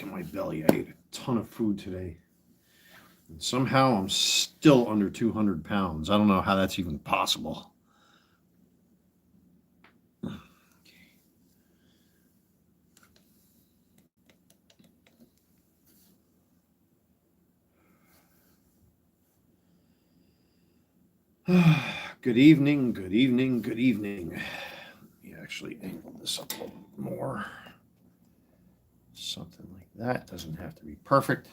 at my belly. I ate a ton of food today. And somehow I'm still under 200 pounds. I don't know how that's even possible. Good evening, good evening, good evening. Let me actually angle this up a little bit more. Something like that. Doesn't have to be perfect.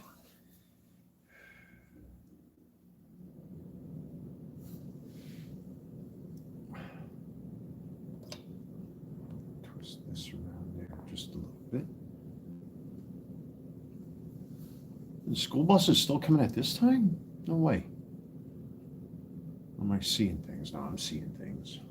Twist this around there just a little bit. The school bus is still coming at this time? No way. Am I seeing things? No, I'm seeing things.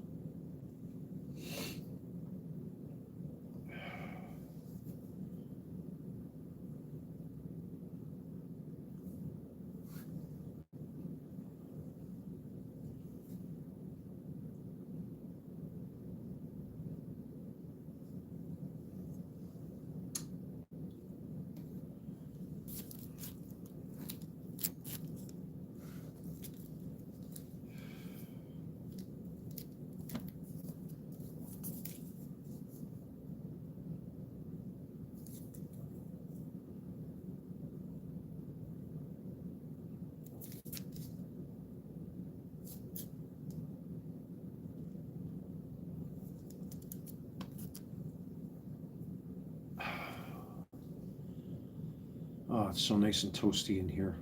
Oh, it's so nice and toasty in here.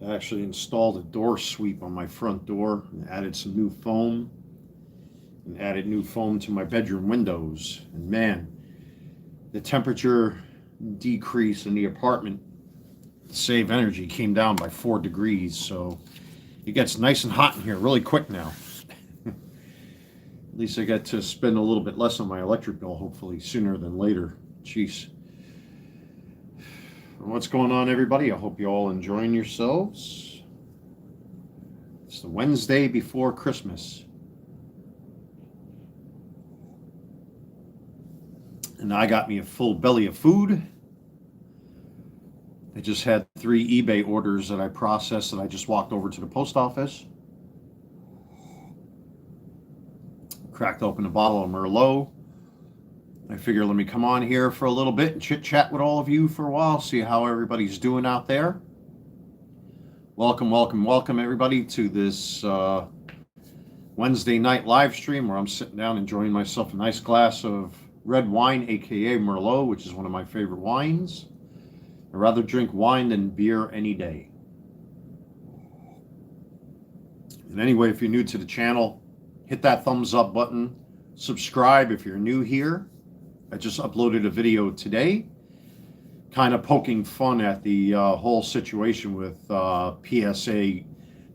I actually installed a door sweep on my front door and added some new foam and added new foam to my bedroom windows. And man, the temperature decrease in the apartment to save energy came down by 4 degrees. So it gets nice and hot in here really quick now. At least I get to spend a little bit less on my electric bill, hopefully sooner than later. Jeez. What's going on, everybody? I hope you all enjoying yourselves. It's the Wednesday before Christmas. And I got me a full belly of food. I just had 3 eBay orders that I processed that I just walked over to the post office. Cracked open a bottle of Merlot. I figure let me come on here for a little bit and chit chat with all of you for a while, see how everybody's doing out there. Welcome, welcome, welcome everybody to this Wednesday night live stream where I'm sitting down enjoying myself a nice glass of red wine, aka Merlot, which is one of my favorite wines. I'd rather drink wine than beer any day. And anyway, if you're new to the channel, hit that thumbs up button. Subscribe if you're new here. I just uploaded a video today, kind of poking fun at the whole situation with PSA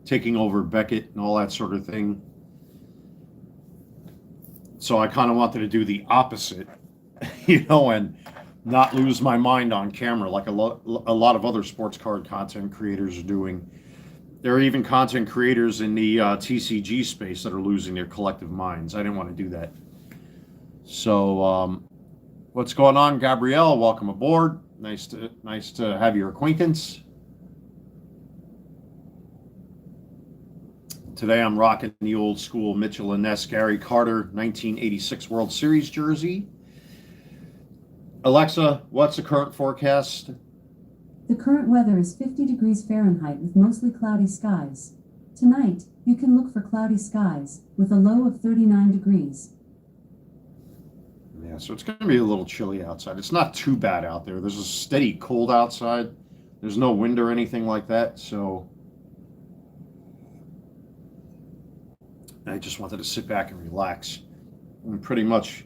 taking over Beckett and all that sort of thing. So I kind of wanted to do the opposite, and not lose my mind on camera like a lot of other sports card content creators are doing. There are even content creators in the TCG space that are losing their collective minds. I didn't want to do that. So what's going on, Gabrielle? Welcome aboard. Nice to have your acquaintance. Today I'm rocking the old school Mitchell and Ness Gary Carter 1986 World Series jersey. Alexa, what's the current forecast? The current weather is 50 degrees Fahrenheit with mostly cloudy skies. Tonight, you can look for cloudy skies with a low of 39 degrees. Yeah, so it's going to be a little chilly outside. It's not too bad out there. There's a steady cold outside. There's no wind or anything like that, so I just wanted to sit back and relax. I'm pretty much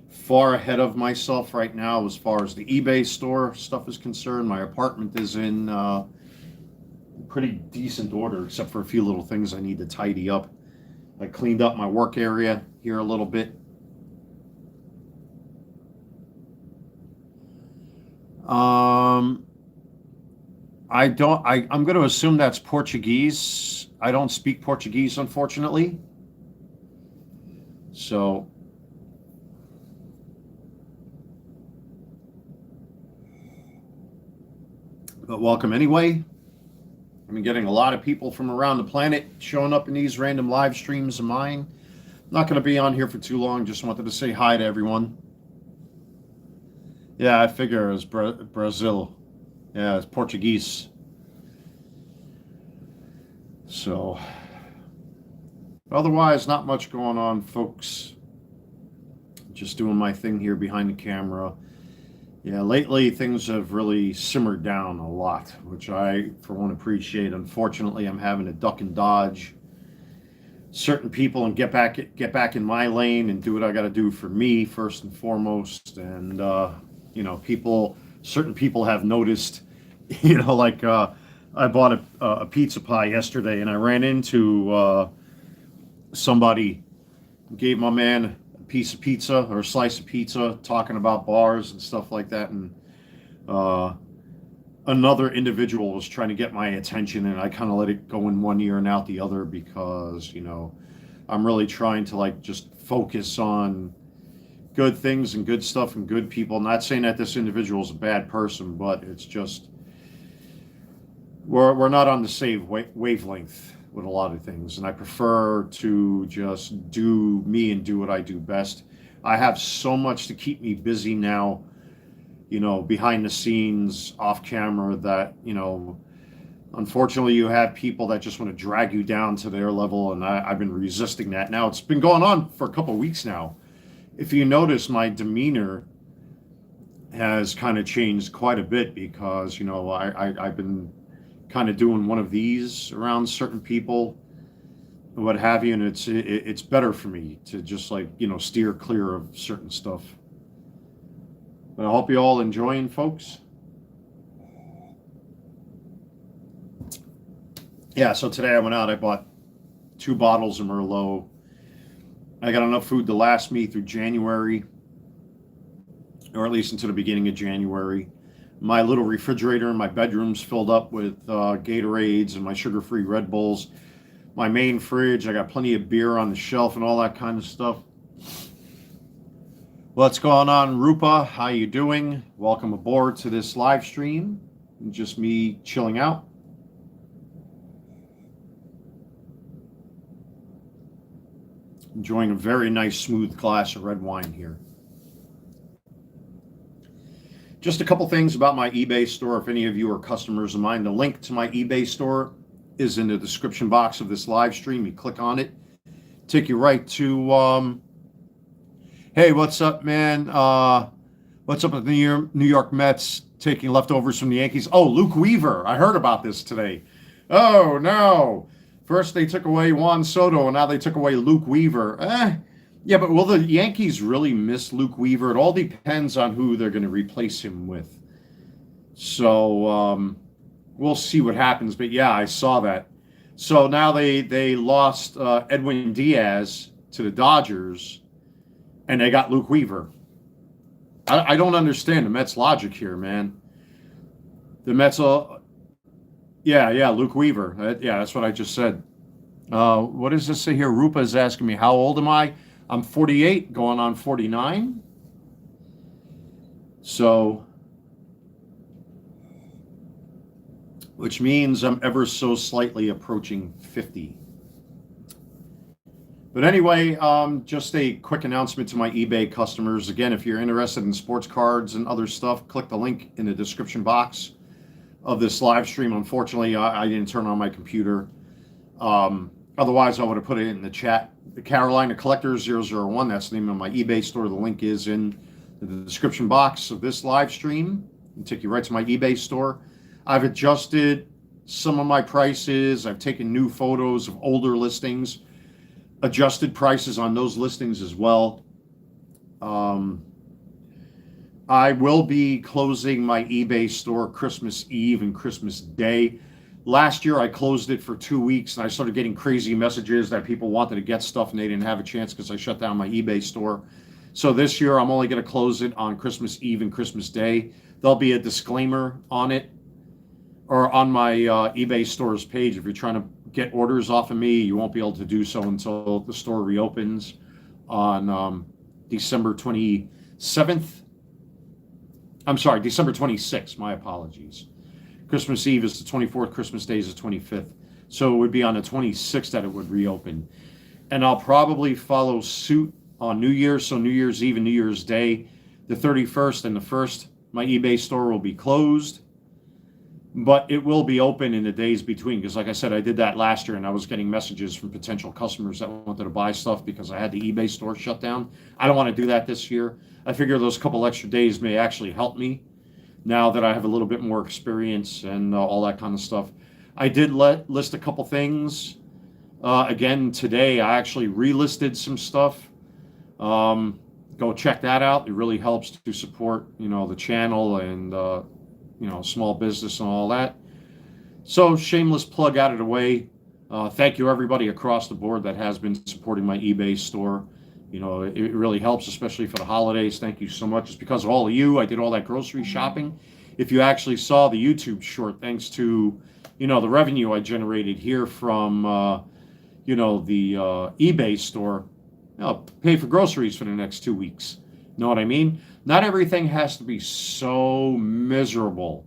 far ahead of myself right now as far as the eBay store stuff is concerned. My apartment is in pretty decent order, except for a few little things I need to tidy up. I cleaned up my work area here a little bit. I'm going to assume that's Portuguese. I don't speak Portuguese, unfortunately. So But welcome anyway. I've been getting a lot of people from around the planet showing up in these random live streams of mine. I'm not going to be on here for too long. Just wanted to say hi to everyone. Yeah, I figure it was Brazil. Yeah, it's Portuguese. So, otherwise, not much going on, folks. Just doing my thing here behind the camera. Yeah, lately things have really simmered down a lot, which I, for one, appreciate. Unfortunately, I'm having to duck and dodge certain people and get back in my lane and do what I got to do for me first and foremost. And certain people have noticed, like I bought a pizza pie yesterday, and I ran into somebody, gave my man piece of pizza or a slice of pizza, talking about bars and stuff like that, and another individual was trying to get my attention, and I kind of let it go in one ear and out the other because I'm really trying to just focus on good things and good stuff and good people. Not saying that this individual is a bad person, but it's just we're not on the same wavelength with a lot of things, and I prefer to just do me and do what I do best. I have so much to keep me busy now, behind the scenes, off camera, that, unfortunately you have people that just want to drag you down to their level, and I've been resisting that. Now, it's been going on for a couple of weeks now. If you notice, my demeanor has kind of changed quite a bit because, I've been kind of doing one of these around certain people, what have you, and it's better for me to just steer clear of certain stuff. But I hope you all enjoying, folks. Yeah, so today I went out, I bought 2 bottles of Merlot. I got enough food to last me through January, or at least into the beginning of January. My little refrigerator in my bedroom's filled up with Gatorades and my sugar-free Red Bulls. My main fridge, I got plenty of beer on the shelf and all that kind of stuff. What's going on, Rupa? How you doing? Welcome aboard to this live stream. Just me chilling out. Enjoying a very nice, smooth glass of red wine here. Just a couple things about my eBay store. If any of you are customers of mine, the link to my eBay store is in the description box of this live stream. You click on it, take you right to, hey, what's up, man? What's up with the New York Mets taking leftovers from the Yankees? Oh, Luke Weaver. I heard about this today. Oh, no. First they took away Juan Soto, and now they took away Luke Weaver. Yeah, but will the Yankees really miss Luke Weaver? It all depends on who they're going to replace him with. So we'll see what happens. But yeah, I saw that. So now they lost Edwin Diaz to the Dodgers, and they got Luke Weaver. I don't understand the Mets' logic here, man. The Mets yeah, Luke Weaver. Yeah, that's what I just said. What does this say here? Rupa is asking me, how old am I? I'm 48, going on 49. So, which means I'm ever so slightly approaching 50. But anyway, just a quick announcement to my eBay customers. Again, if you're interested in sports cards and other stuff, click the link in the description box of this live stream. Unfortunately, I didn't turn on my computer. Otherwise, I would have put it in the chat. The Carolina Collector 001, that's the name of my eBay store. The link is in the description box of this live stream. It'll take you right to my eBay store. I've adjusted some of my prices. I've taken new photos of older listings, adjusted prices on those listings as well. I will be closing my eBay store Christmas Eve and Christmas Day. Last year, I closed it for 2 weeks, and I started getting crazy messages that people wanted to get stuff, and they didn't have a chance because I shut down my eBay store. So this year, I'm only going to close it on Christmas Eve and Christmas Day. There'll be a disclaimer on it, or on my eBay store's page. If you're trying to get orders off of me, you won't be able to do so until the store reopens on December 27th. I'm sorry, December 26th. My apologies. Christmas Eve is the 24th, Christmas Day is the 25th. So it would be on the 26th that it would reopen. And I'll probably follow suit on New Year's, so New Year's Eve and New Year's Day, the 31st and the 1st, my eBay store will be closed. But it will be open in the days between, because like I said, I did that last year and I was getting messages from potential customers that wanted to buy stuff because I had the eBay store shut down. I don't want to do that this year. I figure those couple extra days may actually help me now that I have a little bit more experience and all that kind of stuff. I did list a couple things. Again, today I actually relisted some stuff. Go check that out. It really helps to support, the channel and, small business and all that. So shameless plug out of the way. Thank you everybody across the board that has been supporting my eBay store. It really helps, especially for the holidays. Thank you so much. It's because of all of you. I did all that grocery shopping. If you actually saw the YouTube short, thanks to, the revenue I generated here from, the eBay store, I'll pay for groceries for the next 2 weeks. Know what I mean? Not everything has to be so miserable.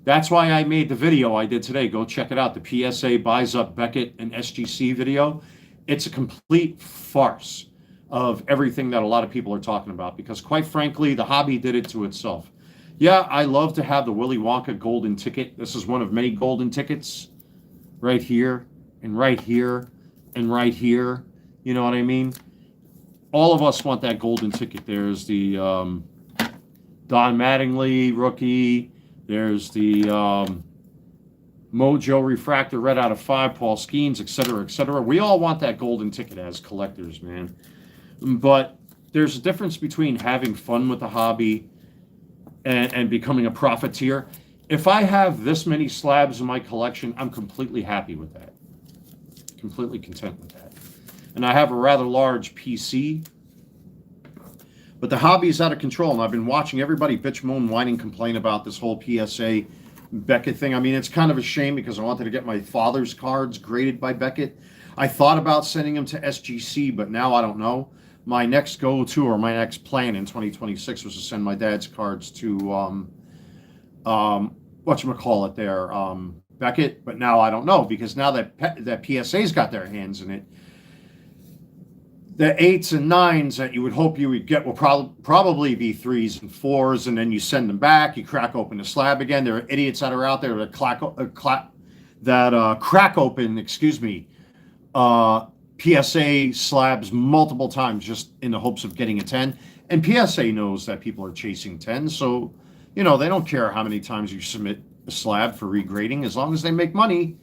That's why I made the video I did today. Go check it out. The PSA buys up Beckett and SGC video. It's a complete farce of everything that a lot of people are talking about, because quite frankly, the hobby did it to itself. Yeah, I love to have the Willy Wonka golden ticket. This is one of many golden tickets right here and right here and right here. You know what I mean? All of us want that golden ticket. There's the Don Mattingly rookie. There's the Mojo Refractor Red out of 5, Paul Skeens, etc., etc. We all want that golden ticket as collectors, man. But there's a difference between having fun with the hobby and becoming a profiteer. If I have this many slabs in my collection, I'm completely happy with that. Completely content with that. And I have a rather large PC. But the hobby is out of control, and I've been watching everybody bitch, moan, whine, and complain about this whole PSA Beckett thing. I mean, it's kind of a shame because I wanted to get my father's cards graded by Beckett. I thought about sending them to SGC, but now I don't know. My next go-to or my next plan in 2026 was to send my dad's cards to whatchamacallit there, Beckett, but now I don't know, because now that PSA's got their hands in it, the 8s and 9s that you would hope you would get will probably be 3s and 4s, and then you send them back, you crack open the slab again. There are idiots that are out there that crack open, PSA slabs multiple times just in the hopes of getting a 10. And PSA knows that people are chasing 10, so, they don't care how many times you submit a slab for regrading. As long as they make money,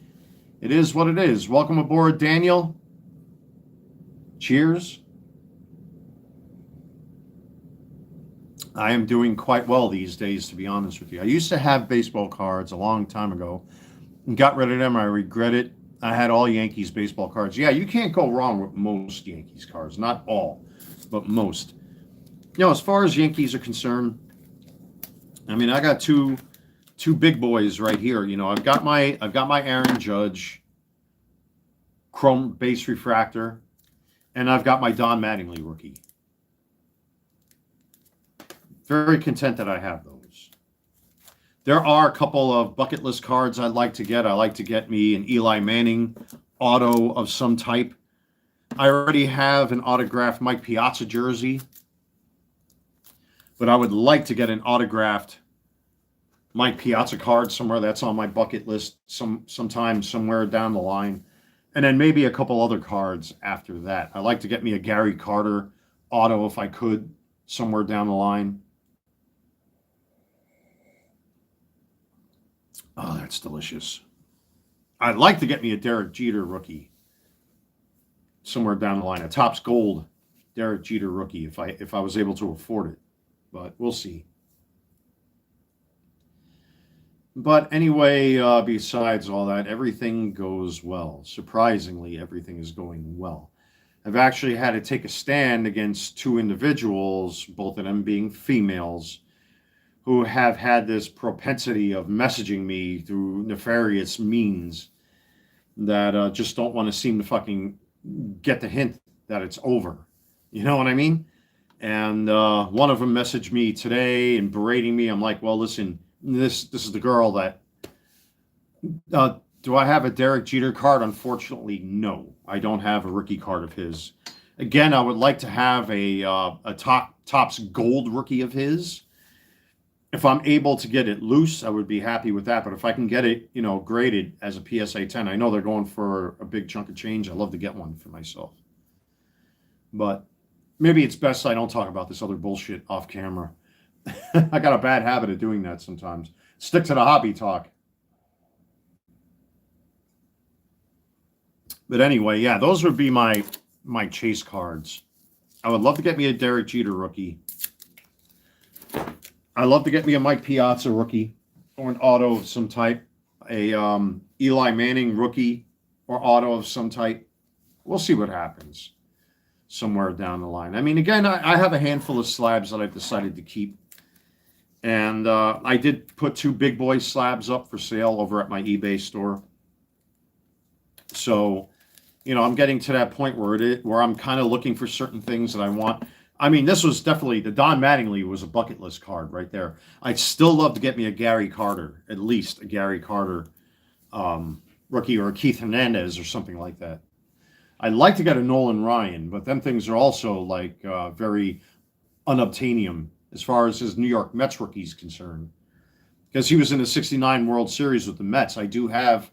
it is what it is. Welcome aboard, Daniel. Cheers. I am doing quite well these days, to be honest with you. I used to have baseball cards a long time ago and got rid of them. I regret it. I had all Yankees baseball cards. Yeah, you can't go wrong with most Yankees cards. Not all, but most. As far as Yankees are concerned, I mean, I got two big boys right here. I've got my Aaron Judge chrome base refractor, and I've got my Don Mattingly rookie. Very content that I have those. There are a couple of bucket list cards I'd like to get. I like to get me an Eli Manning auto of some type. I already have an autographed Mike Piazza jersey, but I would like to get an autographed Mike Piazza card somewhere. That's on my bucket list sometime somewhere down the line. And then maybe a couple other cards after that. I like to get me a Gary Carter auto if I could, somewhere down the line. Oh, that's delicious. I'd like to get me a Derek Jeter rookie somewhere down the line. A Topps Gold Derek Jeter rookie if I was able to afford it. But we'll see. But anyway, besides all that, everything goes well. Surprisingly, everything is going well. I've actually had to take a stand against two individuals, both of them being females, who have had this propensity of messaging me through nefarious means that just don't want to seem to fucking get the hint that it's over. You know what I mean? And one of them messaged me today and berating me. I'm like, well, listen, this is the girl that Do I have a Derek Jeter card? Unfortunately, no. I don't have a rookie card of his. Again, I would like to have a Topps Gold rookie of his. If I'm able to get it loose, I would be happy with that. But if I can get it, graded as a PSA 10, I know they're going for a big chunk of change. I'd love to get one for myself. But maybe it's best I don't talk about this other bullshit off camera. I got a bad habit of doing that sometimes. Stick to the hobby talk. But anyway, yeah, those would be my chase cards. I would love to get me a Derek Jeter rookie. I'd love to get me a Mike Piazza rookie or an auto of some type. A Eli Manning rookie or auto of some type. We'll see what happens somewhere down the line. I mean, again, I have a handful of slabs that I've decided to keep. And I did put 2 big boy slabs up for sale over at my eBay store. So, I'm getting to that point where I'm kind of looking for certain things that I want. I mean, this was definitely, the Don Mattingly was a bucket list card right there. I'd still love to get me a Gary Carter, at least a Gary Carter rookie, or a Keith Hernandez or something like that. I'd like to get a Nolan Ryan, but them things are also like very unobtainium as far as his New York Mets rookie is concerned. Because he was in the 69 World Series with the Mets. I do have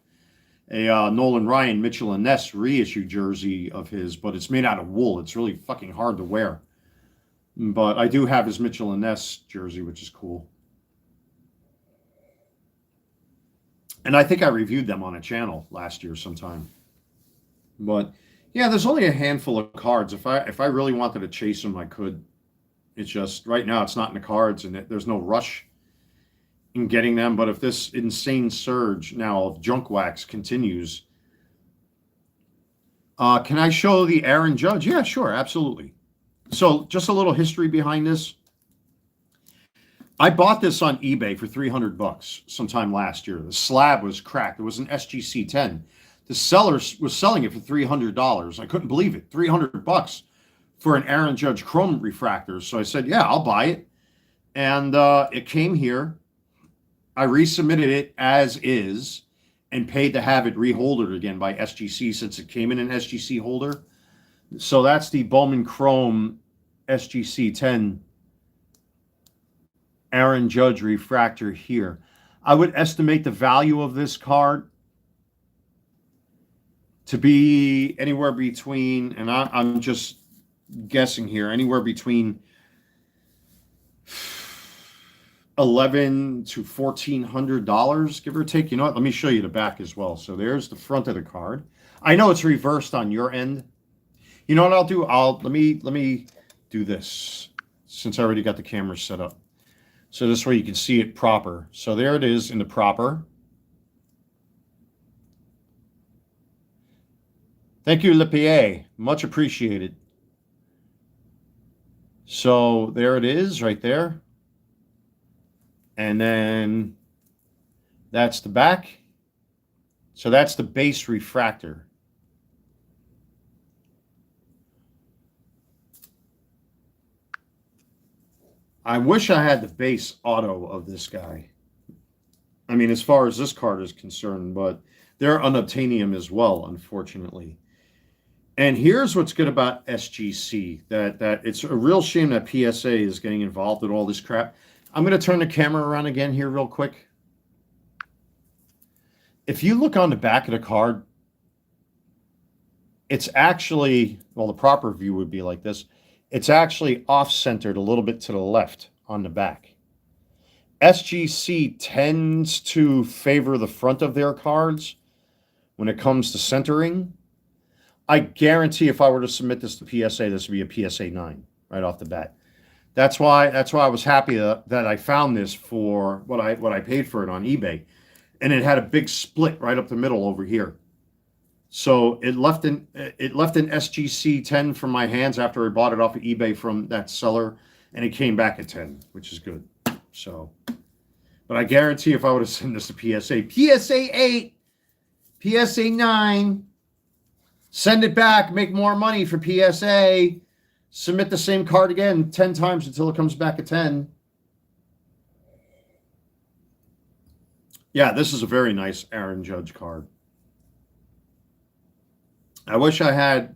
a Nolan Ryan Mitchell and Ness reissue jersey of his, but it's made out of wool. It's really fucking hard to wear. But I do have his Mitchell and Ness jersey, which is cool. And I think I reviewed them on a channel last year sometime. But yeah, there's only a handful of cards. If I really wanted to chase them, I could. It's just right now it's not in the cards, and there's no rush in getting them. But if this insane surge now of junk wax continues, can I show the Aaron Judge? Yeah, sure, absolutely. So just a little history behind this. I bought this on eBay for $300 sometime last year. The slab was cracked. It was an SGC 10. The seller was selling it for $300. I couldn't believe it. $300 for an Aaron Judge chrome refractor. So I said, yeah, I'll buy it. And it came here. I resubmitted it as is and paid to have it reholdered again by SGC since it came in an SGC holder. So that's the Bowman Chrome SGC 10 Aaron Judge refractor here. I would estimate the value of this card to be anywhere between, and I'm just guessing here, anywhere between $1,100 to $1,400, give or take. You know what? Let me show you the back as well. So there's the front of the card. I know it's reversed on your end. You know what I'll do? Let me do this since I already got the camera set up. So this way you can see it proper. So there it is in the proper. Thank you, Lipier. Much appreciated. So there it is right there. And then that's the back. So that's the base refractor. I wish I had the base auto of this guy. I mean, as far as this card is concerned, but they're unobtainium as well, unfortunately. And here's what's good about SGC, that it's a real shame that PSA is getting involved in all this crap. I'm going to turn the camera around again here real quick. If you look on the back of the card, it's actually, well, the proper view would be like this. It's actually off-centered a little bit to the left on the back. SGC tends to favor the front of their cards when it comes to centering. I guarantee if I were to submit this to PSA, this would be a PSA 9 right off the bat. That's why I was happy that I found this for what I paid for it on eBay. And it had a big split right up the middle over here. So it left an SGC 10 from my hands after I bought it off of eBay from that seller, and it came back at 10, which is good. So, but I guarantee if I would have sent this to PSA 8, PSA 9, send it back, make more money for PSA, submit the same card again 10 times until it comes back at 10. Yeah, this is a very nice Aaron Judge card. I wish I had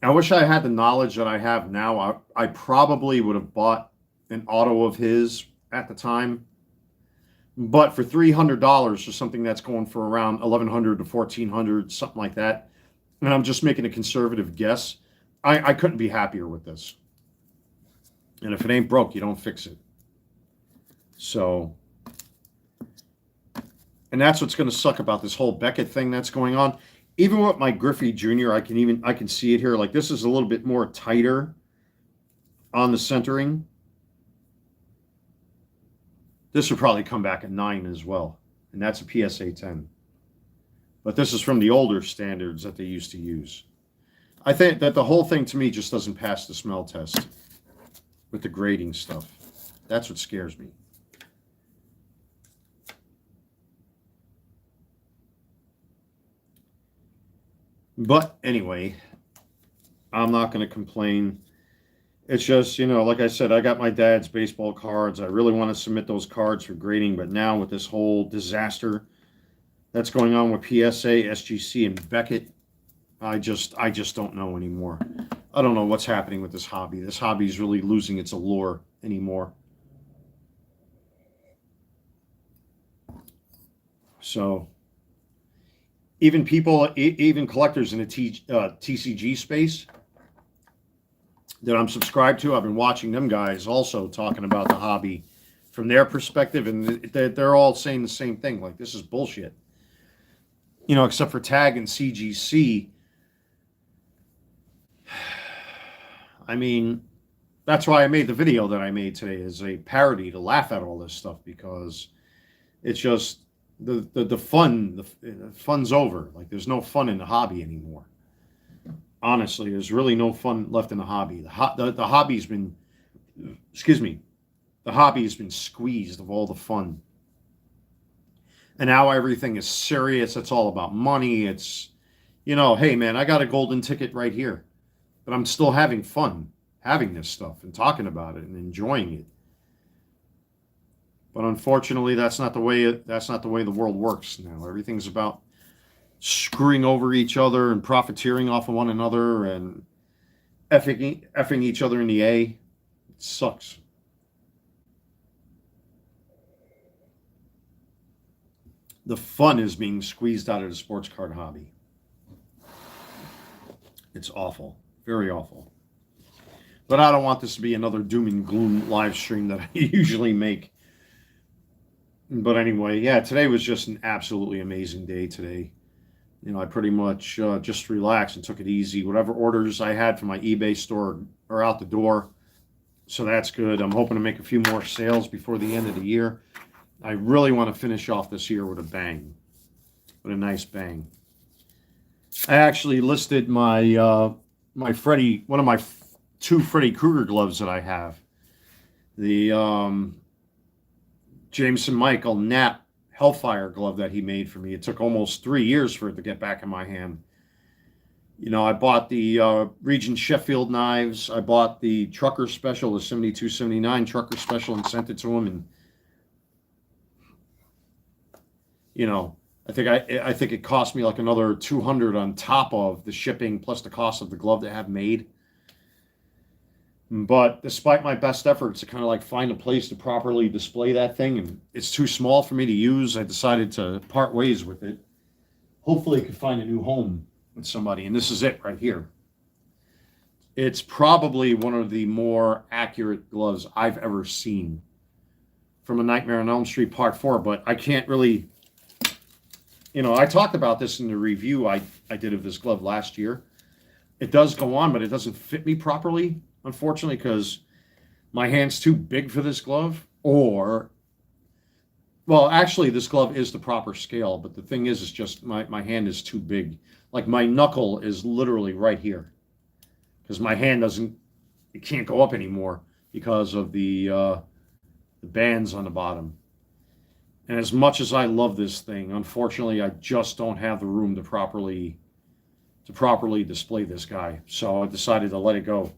the knowledge that I have now. I probably would have bought an auto of his at the time. But for $300 or something that's going for around 1,100 to 1,400, something like that, and I'm just making a conservative guess, I couldn't be happier with this. And if it ain't broke, you don't fix it. So, and that's what's going to suck about this whole Beckett thing that's going on. Even with my Griffey Jr., I can see it here. Like, this is a little bit more tighter on the centering. This would probably come back at 9 as well. And that's a PSA 10. But this is from the older standards that they used to use. I think that the whole thing to me just doesn't pass the smell test with the grading stuff. That's what scares me. But anyway, I'm not going to complain. It's just, like I said, I got my dad's baseball cards. I really want to submit those cards for grading, but now with this whole disaster that's going on with PSA, SGC, and Beckett, I just don't know anymore. I don't know what's happening with this hobby. This hobby is really losing its allure anymore. So even collectors in the TCG space that I'm subscribed to, I've been watching them guys also talking about the hobby from their perspective, and they're all saying the same thing. Like, this is bullshit. Except for Tag and CGC. I mean, that's why I made the video that I made today, as a parody to laugh at all this stuff, because it's just the fun's over. Like, there's no fun in the hobby anymore. Honestly, there's really no fun left in the hobby. The hobby's been, the hobby has been squeezed of all the fun. And now everything is serious. It's all about money. It's, hey man, I got a golden ticket right here, but I'm still having fun having this stuff and talking about it and enjoying it. But unfortunately, that's not the way the world works now. Everything's about screwing over each other and profiteering off of one another and effing each other in the A. It sucks. The fun is being squeezed out of the sports card hobby. It's awful. Very awful. But I don't want this to be another doom and gloom live stream that I usually make. But anyway, yeah, today was just an absolutely amazing day today. I pretty much just relaxed and took it easy. Whatever orders I had from my eBay store are out the door. So that's good. I'm hoping to make a few more sales before the end of the year. I really want to finish off this year with a bang. With a nice bang. I actually listed my one of my 2 Freddy Krueger gloves that I have. The Jameson Michael Knapp Hellfire glove that he made for me. It took almost 3 years for it to get back in my hand. I bought the Regent Sheffield knives. I bought the Trucker Special, the 72-79 Trucker Special, and sent it to him. And I think it cost me like another $200 on top of the shipping plus the cost of the glove to have made. But despite my best efforts to kind of like find a place to properly display that thing, and it's too small for me to use, I decided to part ways with it. Hopefully I could find a new home with somebody, and this is it right here. It's probably one of the more accurate gloves I've ever seen from A Nightmare on Elm Street Part 4, but I can't really, I talked about this in the review I did of this glove last year. It does go on, but it doesn't fit me properly, unfortunately, because my hand's too big for this glove. Actually, this glove is the proper scale, but the thing is, it's just my hand is too big. Like, my knuckle is literally right here, because my hand it can't go up anymore because of the bands on the bottom. And as much as I love this thing, unfortunately, I just don't have the room to properly display this guy. So I decided to let it go,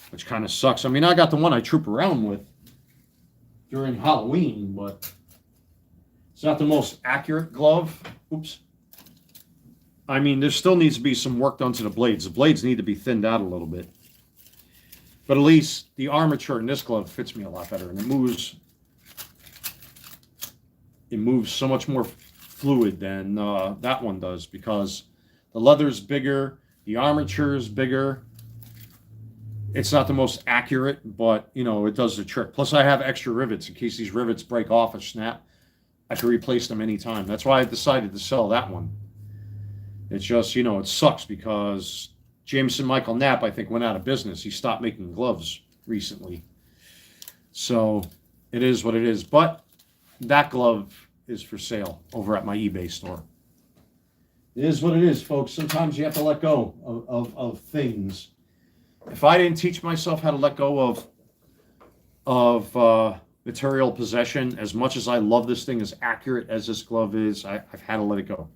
which kind of sucks. I mean, I got the one I troop around with during Halloween, but It's not the most accurate glove. Oops. I mean, there still needs to be some work done to the blades. The blades need to be thinned out a little bit. But at least the armature in this glove fits me a lot better, and it moves so much more fluid than that one does, because the leather's bigger, the armature is bigger. It's not the most accurate, but it does the trick. Plus I have extra rivets in case these rivets break off or snap. I can replace them anytime. That's why I decided to sell that one. It's just, it sucks because Jameson Michael Knapp, I think, went out of business. He stopped making gloves recently. So it is what it is. But that glove is for sale over at my eBay store. It is what it is, folks. Sometimes you have to let go of things. If I didn't teach myself how to let go of material possession, as much as I love this thing, as accurate as this glove is, I've had to let it go.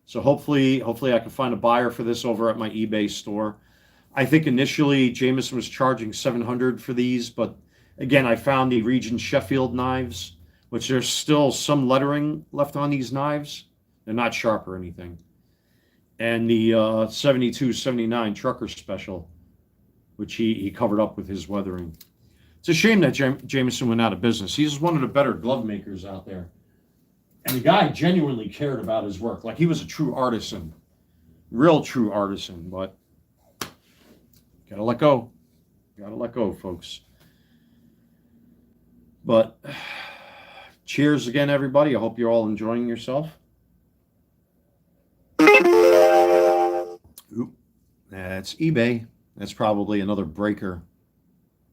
So hopefully I can find a buyer for this over at my eBay store. I think initially Jameson was charging $700 for these, but again, I found the Regent Sheffield knives, which there's still some lettering left on these knives. They're not sharp or anything. And the 72, 79 Trucker Special, which he covered up with his weathering. It's a shame that Jameson went out of business. He's one of the better glove makers out there. And the guy genuinely cared about his work. Like, he was a true artisan. Real true artisan. But gotta let go. Gotta let go, folks. But cheers again, everybody. I hope you're all enjoying yourself. Oop. That's eBay. That's probably another breaker.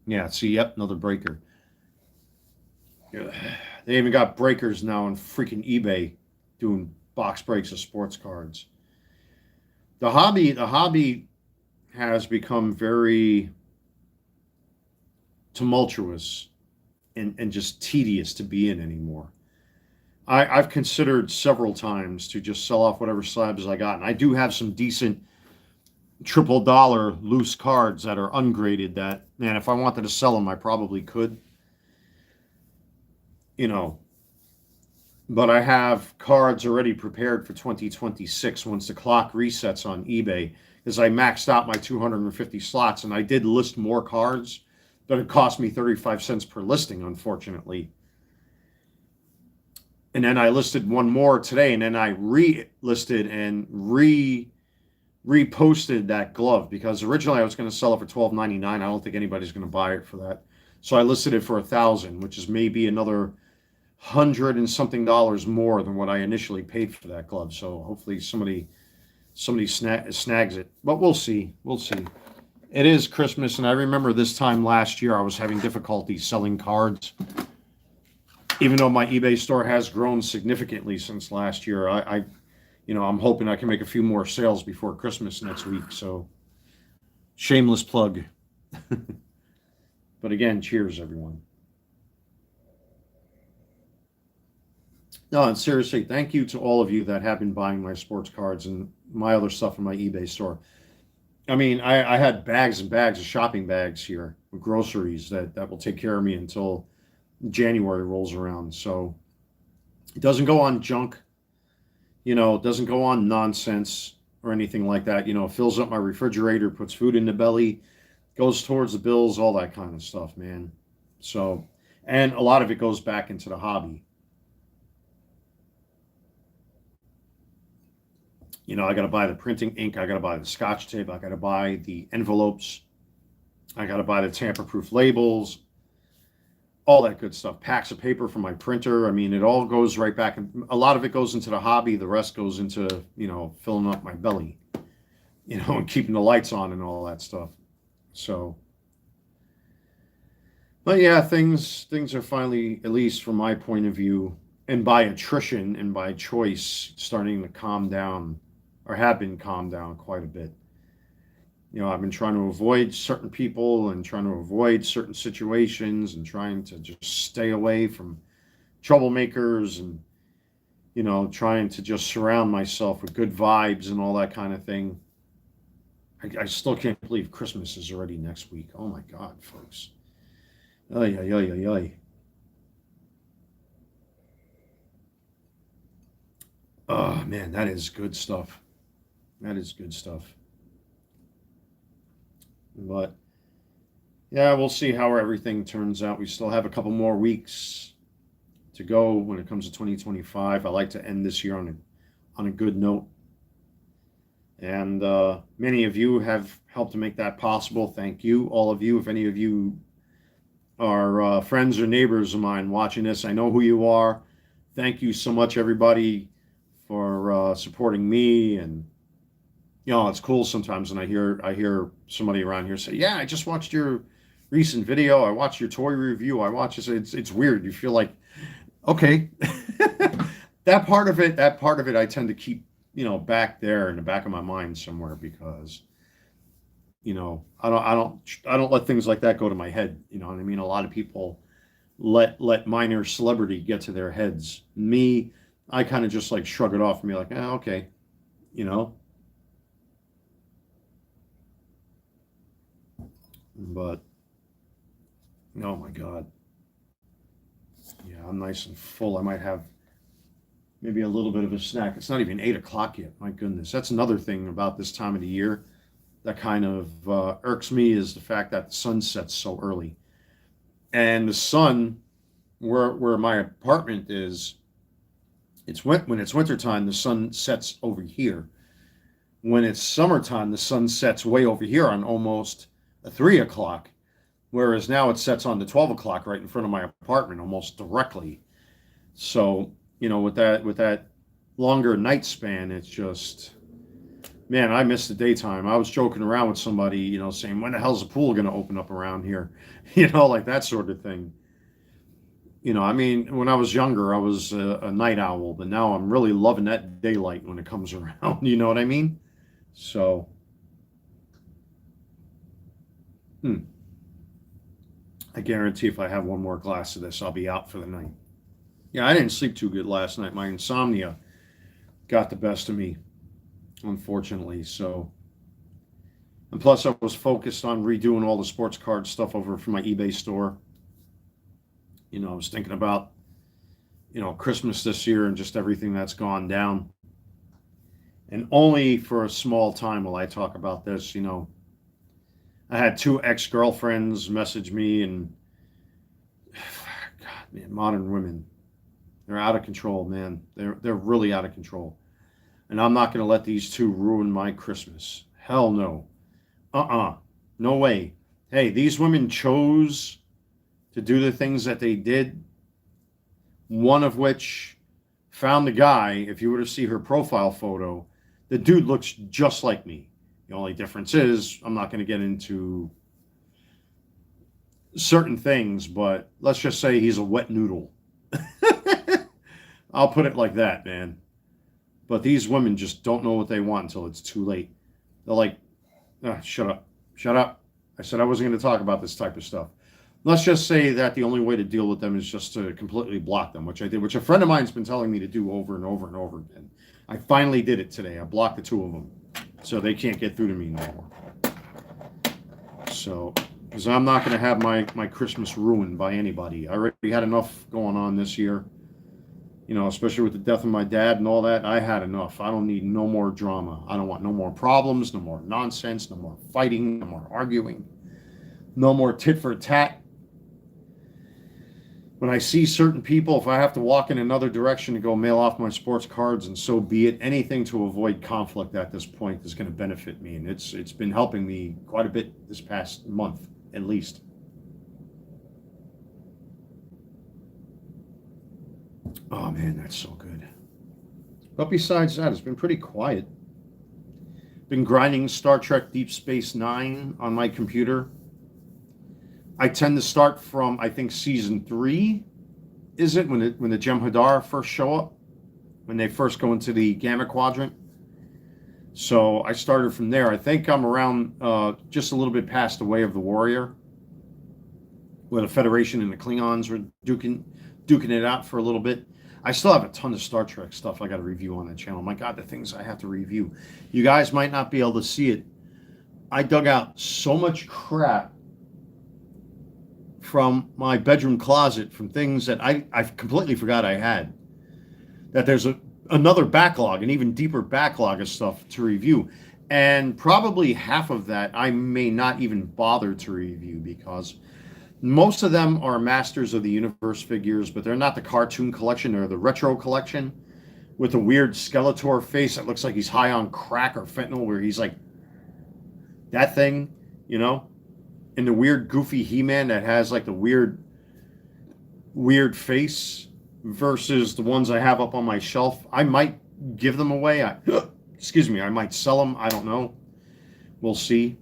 Yeah, see, yep, another breaker. They even got breakers now on freaking eBay doing box breaks of sports cards. The hobby has become very tumultuous and just tedious to be in anymore. I've considered several times to just sell off whatever slabs I got, and I do have some decent $triple loose cards that are ungraded that, man, if I wanted to sell them, I probably could. But I have cards already prepared for 2026 once the clock resets on eBay, because I maxed out my 250 slots, and I did list more cards, but it cost me 35 cents per listing, unfortunately. And then I listed one more today, and then I re-listed and reposted that glove, because originally I was going to sell it for $12.99. I don't think anybody's going to buy it for that. So I listed it for $1,000, which is maybe another $100 and something more than what I initially paid for that glove. So hopefully somebody snags it. But we'll see. We'll see. It is Christmas, and I remember this time last year I was having difficulty selling cards. Even though my eBay store has grown significantly since last year, I'm hoping I can make a few more sales before Christmas next week. So, shameless plug. But again, cheers, everyone. No, and seriously, thank you to all of you that have been buying my sports cards and my other stuff in my eBay store. I mean, I had bags and bags of shopping bags here with groceries that will take care of me until January rolls around. So it doesn't go on junk, it doesn't go on nonsense or anything like that. It fills up my refrigerator, puts food in the belly, goes towards the bills, all that kind of stuff, man. So, and a lot of it goes back into the hobby. I got to buy the printing ink. I got to buy the Scotch tape. I got to buy the envelopes. I got to buy the tamper-proof labels, all that good stuff. Packs of paper for my printer. I mean, it all goes right back. A lot of it goes into the hobby. The rest goes into, filling up my belly, and keeping the lights on and all that stuff. So, but yeah, things are finally, at least from my point of view, and by attrition and by choice, starting to calm down, or have been calmed down quite a bit. I've been trying to avoid certain people and trying to avoid certain situations and trying to just stay away from troublemakers and, trying to just surround myself with good vibes and all that kind of thing. I still can't believe Christmas is already next week. Oh my God, folks. Ay, ay, ay, ay, ay. Oh man, that is good stuff. That is good stuff. But yeah, we'll see how everything turns out. We still have a couple more weeks to go when it comes to 2025. I like to end this year on a good note. And many of you have helped to make that possible. Thank you, all of you. If any of you are friends or neighbors of mine watching this, I know who you are. Thank you so much, everybody, for supporting me. And it's cool sometimes when I hear somebody around here say, "Yeah, I just watched your recent video. I watched your toy review. I watched this." It's weird. You feel like, okay, that part of it, I tend to keep back there in the back of my mind somewhere, because I don't let things like that go to my head. You know what I mean? A lot of people let minor celebrity get to their heads. Me, I kind of just like shrug it off and be like, okay, you know. But oh my God, yeah, I'm nice and full. I might have maybe a little bit of a snack. It's not even 8 o'clock yet. My goodness, that's another thing about this time of the year that kind of irks me, is the fact that the sun sets so early. And the sun, where my apartment is, when it's wintertime, the sun sets over here. When it's summertime, the sun sets way over here on almost 3 o'clock. Whereas now it sets on the 12 o'clock right in front of my apartment, almost directly. So, with that longer night span, it's just, man, I miss the daytime. I was joking around with somebody, saying, when the hell's the pool going to open up around here? Like that sort of thing. I mean, when I was younger, I was a night owl, but now I'm really loving that daylight when it comes around. You know what I mean? So, I guarantee if I have one more glass of this, I'll be out for the night. Yeah, I didn't sleep too good last night. My insomnia got the best of me, unfortunately. So, and plus I was focused on redoing all the sports card stuff over from my eBay store. I was thinking about, Christmas this year and just everything that's gone down. And only for a small time will I talk about this. I had 2 ex-girlfriends message me, and God, man, modern women, they're out of control, man. They're really out of control. And I'm not going to let these 2 ruin my Christmas. Hell no. No way. Hey, these women chose to do the things that they did. One of which found the guy. If you were to see her profile photo, the dude looks just like me. The only difference is I'm not going to get into certain things, but let's just say he's a wet noodle. I'll put it like that, man. But these women just don't know what they want until it's too late. They're like, shut up. Shut up. I said I wasn't going to talk about this type of stuff. Let's just say that the only way to deal with them is just to completely block them, which I did, which a friend of mine's been telling me to do over and over and over again. I finally did it today. I blocked the 2 of them, so they can't get through to me no more. So, because I'm not going to have my Christmas ruined by anybody. I already had enough going on this year, especially with the death of my dad and all that. I had enough. I don't need no more drama. I don't want no more problems, no more nonsense, no more fighting, no more arguing, no more tit for tat. When I see certain people, if I have to walk in another direction to go mail off my sports cards, and so be it, anything to avoid conflict at this point is going to benefit me. And it's been helping me quite a bit this past month, at least. Oh man, that's so good. But besides that, it's been pretty quiet. Been grinding Star Trek Deep Space Nine on my computer. I tend to start from, I think, season 3, is it, when the Jem'Hadar first show up, when they first go into the Gamma Quadrant. So I started from there. I think I'm around just a little bit past the Way of the Warrior, where the Federation and the Klingons were duking it out for a little bit. I still have a ton of Star Trek stuff I got to review on that channel. My God, the things I have to review. You guys might not be able to see it. I dug out so much crap from my bedroom closet, from things that I completely forgot I had, that there's a another backlog, an even deeper backlog of stuff to review. And probably half of that I may not even bother to review because most of them are Masters of the Universe figures, but they're not the cartoon collection. They're the retro collection with a weird Skeletor face that looks like he's high on crack or fentanyl, where he's like that thing, you know? And the weird goofy He-Man that has like the weird face versus the ones I have up on my shelf. I might give them away. Excuse me, I might sell them. I don't know. We'll see.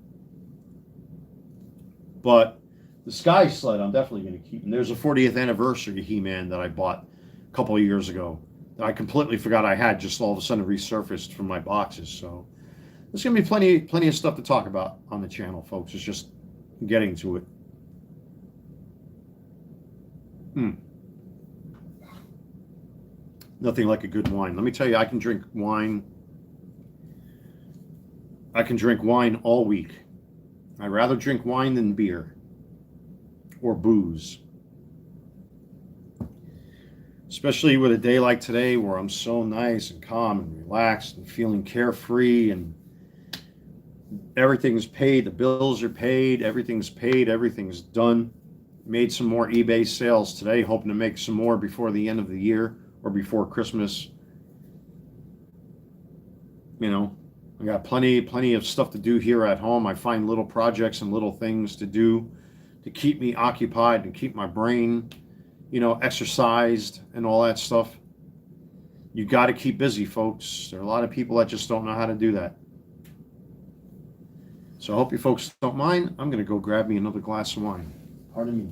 But the Sky Sled, I'm definitely going to keep. And there's a 40th anniversary He-Man that I bought a couple of years ago that I completely forgot I had, just all of a sudden resurfaced from my boxes. So there's going to be plenty of stuff to talk about on the channel, folks. It's just getting to it. Nothing like a good wine. Let me tell you, I can drink wine. I can drink wine all week. I'd rather drink wine than beer or booze. Especially with a day like today where I'm so nice and calm and relaxed and feeling carefree and everything's paid, the bills are paid, everything's done. Made some more eBay sales today, hoping to make some more before the end of the year or before Christmas. You know, I got plenty of stuff to do here at home. I find little projects and little things to do to keep me occupied and keep my brain, you know, exercised and all that stuff. You got to keep busy, folks. There are a lot of people that just don't know how to do that. So I hope you folks don't mind. I'm going to go grab me another glass of wine. Pardon me.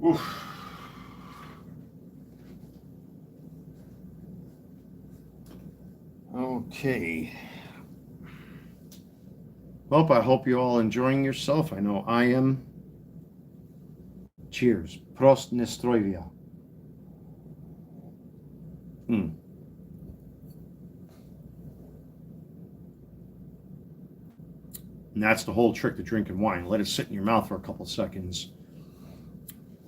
Oof. Okay. Well, I hope you're all enjoying yourself. I know I am. Cheers. Prost Nestroivia. And that's the whole trick to drinking wine. Let it sit in your mouth for a couple seconds.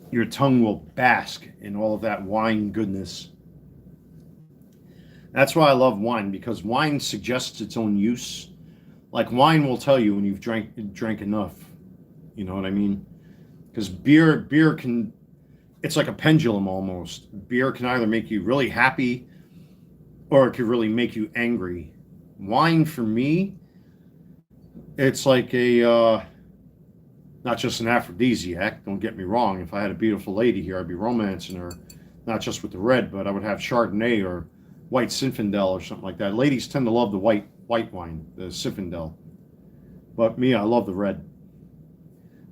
Your tongue will bask in all of that wine goodness. That's why I love wine, because wine suggests its own use. Like wine will tell you when you've drank enough. You know what I mean? Because beer can, it's like a pendulum almost. Beer can either make you really happy or it could really make you angry. Wine for me, it's like a, not just an aphrodisiac, don't get me wrong. If I had a beautiful lady here, I'd be romancing her, not just with the red, but I would have Chardonnay or white Zinfandel or something like that. Ladies tend to love the white wine, the Zinfandel. But me, I love the red.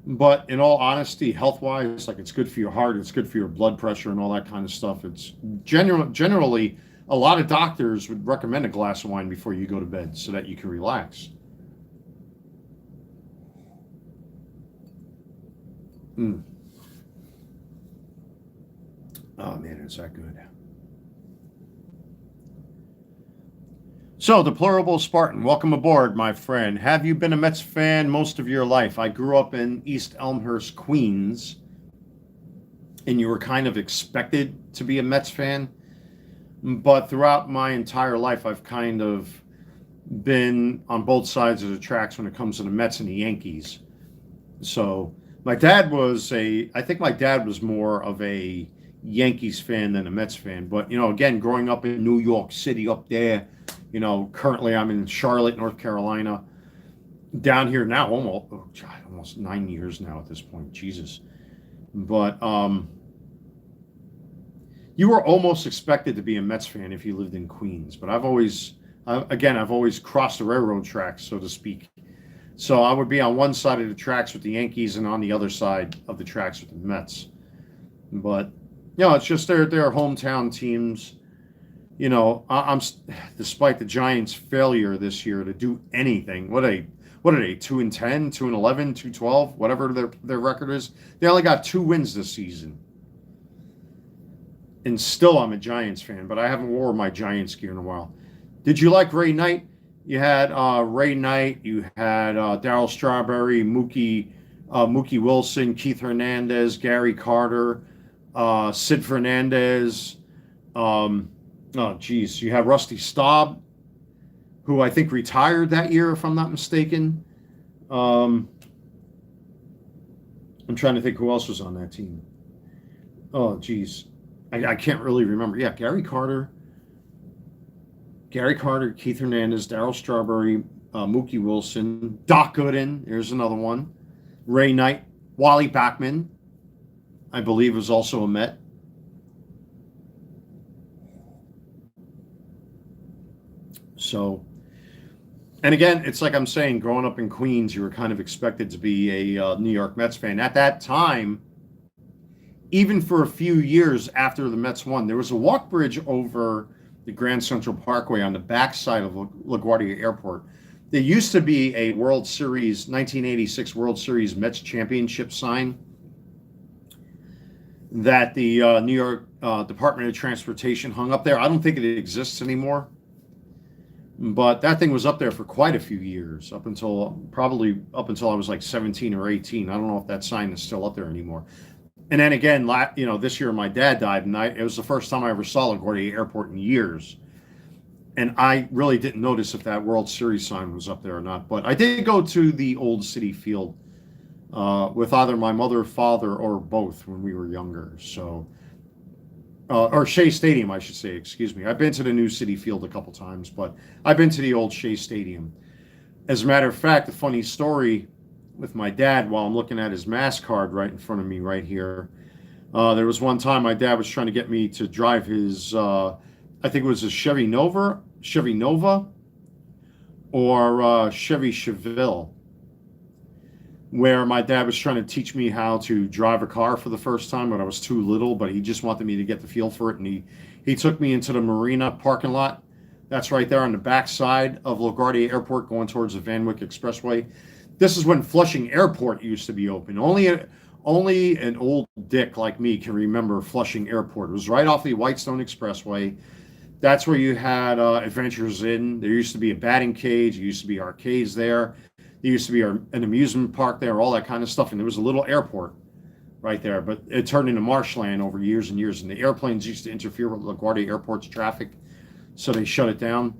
But in all honesty, health-wise, like it's good for your heart, it's good for your blood pressure and all that kind of stuff. It's generally, a lot of doctors would recommend a glass of wine before you go to bed so that you can relax. Oh man, is that good. So, the Plurable Spartan, welcome aboard, my friend. Have you been a Mets fan most of your life? I grew up in East Elmhurst, Queens, and you were kind of expected to be a Mets fan. But throughout my entire life, I've kind of been on both sides of the tracks when it comes to the Mets and the Yankees. So, I think my dad was more of a Yankees fan than a Mets fan. But, you know, again, growing up in New York City up there, you know, currently I'm in Charlotte, North Carolina. Down here now, almost 9 years now at this point. Jesus. But you were almost expected to be a Mets fan if you lived in Queens. But I've always crossed the railroad tracks, so to speak. So I would be on one side of the tracks with the Yankees and on the other side of the tracks with the Mets. But, you know, it's just their hometown teams. You know, I'm despite the Giants' failure this year to do anything. What what are they? 2-10, 2-11, 2-12, whatever their record is. They only got 2 wins this season. And still, I'm a Giants fan, but I haven't worn my Giants gear in a while. Did you like Ray Knight? You had Ray Knight. You had Darryl Strawberry, Mookie Wilson, Keith Hernandez, Gary Carter, Sid Fernandez. You have Rusty Staub, who I think retired that year, if I'm not mistaken. I'm trying to think who else was on that team. Oh, geez. I can't really remember. Yeah, Gary Carter, Keith Hernandez, Darryl Strawberry, Mookie Wilson, Doc Gooden. There's another one. Ray Knight, Wally Backman, I believe, was also a Met. So, and again, it's like I'm saying, growing up in Queens, you were kind of expected to be a New York Mets fan. At that time, even for a few years after the Mets won, there was a walk bridge over the Grand Central Parkway on the backside of LaGuardia Airport. There used to be a World Series, 1986 World Series Mets championship sign that the New York Department of Transportation hung up there. I don't think it exists anymore, but that thing was up there for quite a few years, up until I was like 17 or 18. I don't know if that sign is still up there anymore. And then again, this year my dad died, and it was the first time I ever saw LaGuardia Airport in years. And I really didn't notice if that World Series sign was up there or not. But I did go to the old City Field with either my mother, father, or both when we were younger. So, or Shea Stadium, I should say, excuse me. I've been to the new City Field a couple times, but I've been to the old Shea Stadium. As a matter of fact, a funny story with my dad, while I'm looking at his mass card right in front of me right here. There was one time my dad was trying to get me to drive his, I think it was a Chevy Nova, or Chevy Chevelle, where my dad was trying to teach me how to drive a car for the first time when I was too little, but he just wanted me to get the feel for it. And he took me into the Marina parking lot. That's right there on the back side of LaGuardia Airport going towards the Van Wyck Expressway. This is when Flushing Airport used to be open. Only an old dick like me can remember Flushing Airport. It was right off the Whitestone Expressway. That's where you had Adventures Inn. There used to be a batting cage. There used to be arcades there. There used to be an amusement park there, all that kind of stuff. And there was a little airport right there. But it turned into marshland over years and years. And the airplanes used to interfere with LaGuardia Airport's traffic, so they shut it down.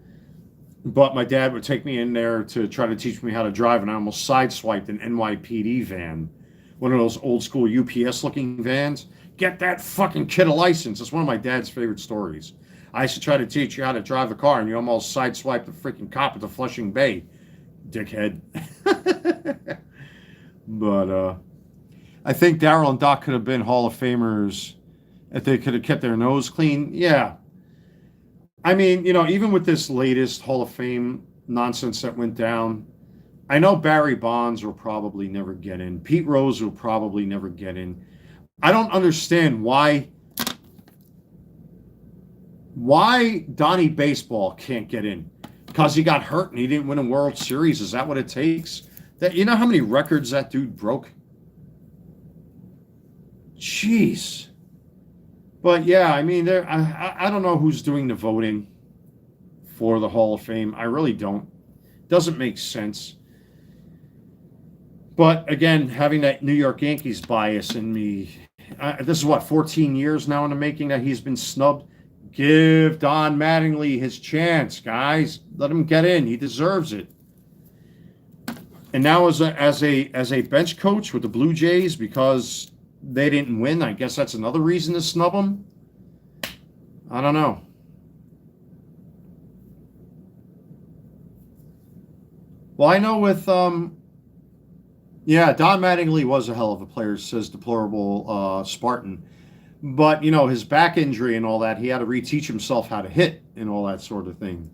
But my dad would take me in there to try to teach me how to drive, and I almost sideswiped an NYPD van, one of those old school UPS-looking vans. Get that fucking kid a license. It's one of my dad's favorite stories. I used to try to teach you how to drive a car, and you almost sideswiped the freaking cop at the Flushing Bay, dickhead. But I think Darryl and Doc could have been Hall of Famers if they could have kept their nose clean. Yeah. I mean, even with this latest Hall of Fame nonsense that went down, I know Barry Bonds will probably never get in. Pete Rose will probably never get in. I don't understand why Donnie Baseball can't get in. Because he got hurt and he didn't win a World Series. Is that what it takes? You know how many records that dude broke? Jeez. But yeah, I mean, I don't know who's doing the voting for the Hall of Fame. I really don't. Doesn't make sense. But again, having that New York Yankees bias in me, this is 14 years now in the making that he's been snubbed. Give Don Mattingly his chance, guys. Let him get in. He deserves it. And now as a bench coach with the Blue Jays, because they didn't win, I guess that's another reason to snub him. I don't know. Well, I know with Don Mattingly was a hell of a player, says Deplorable Spartan. But, his back injury and all that, he had to reteach himself how to hit and all that sort of thing.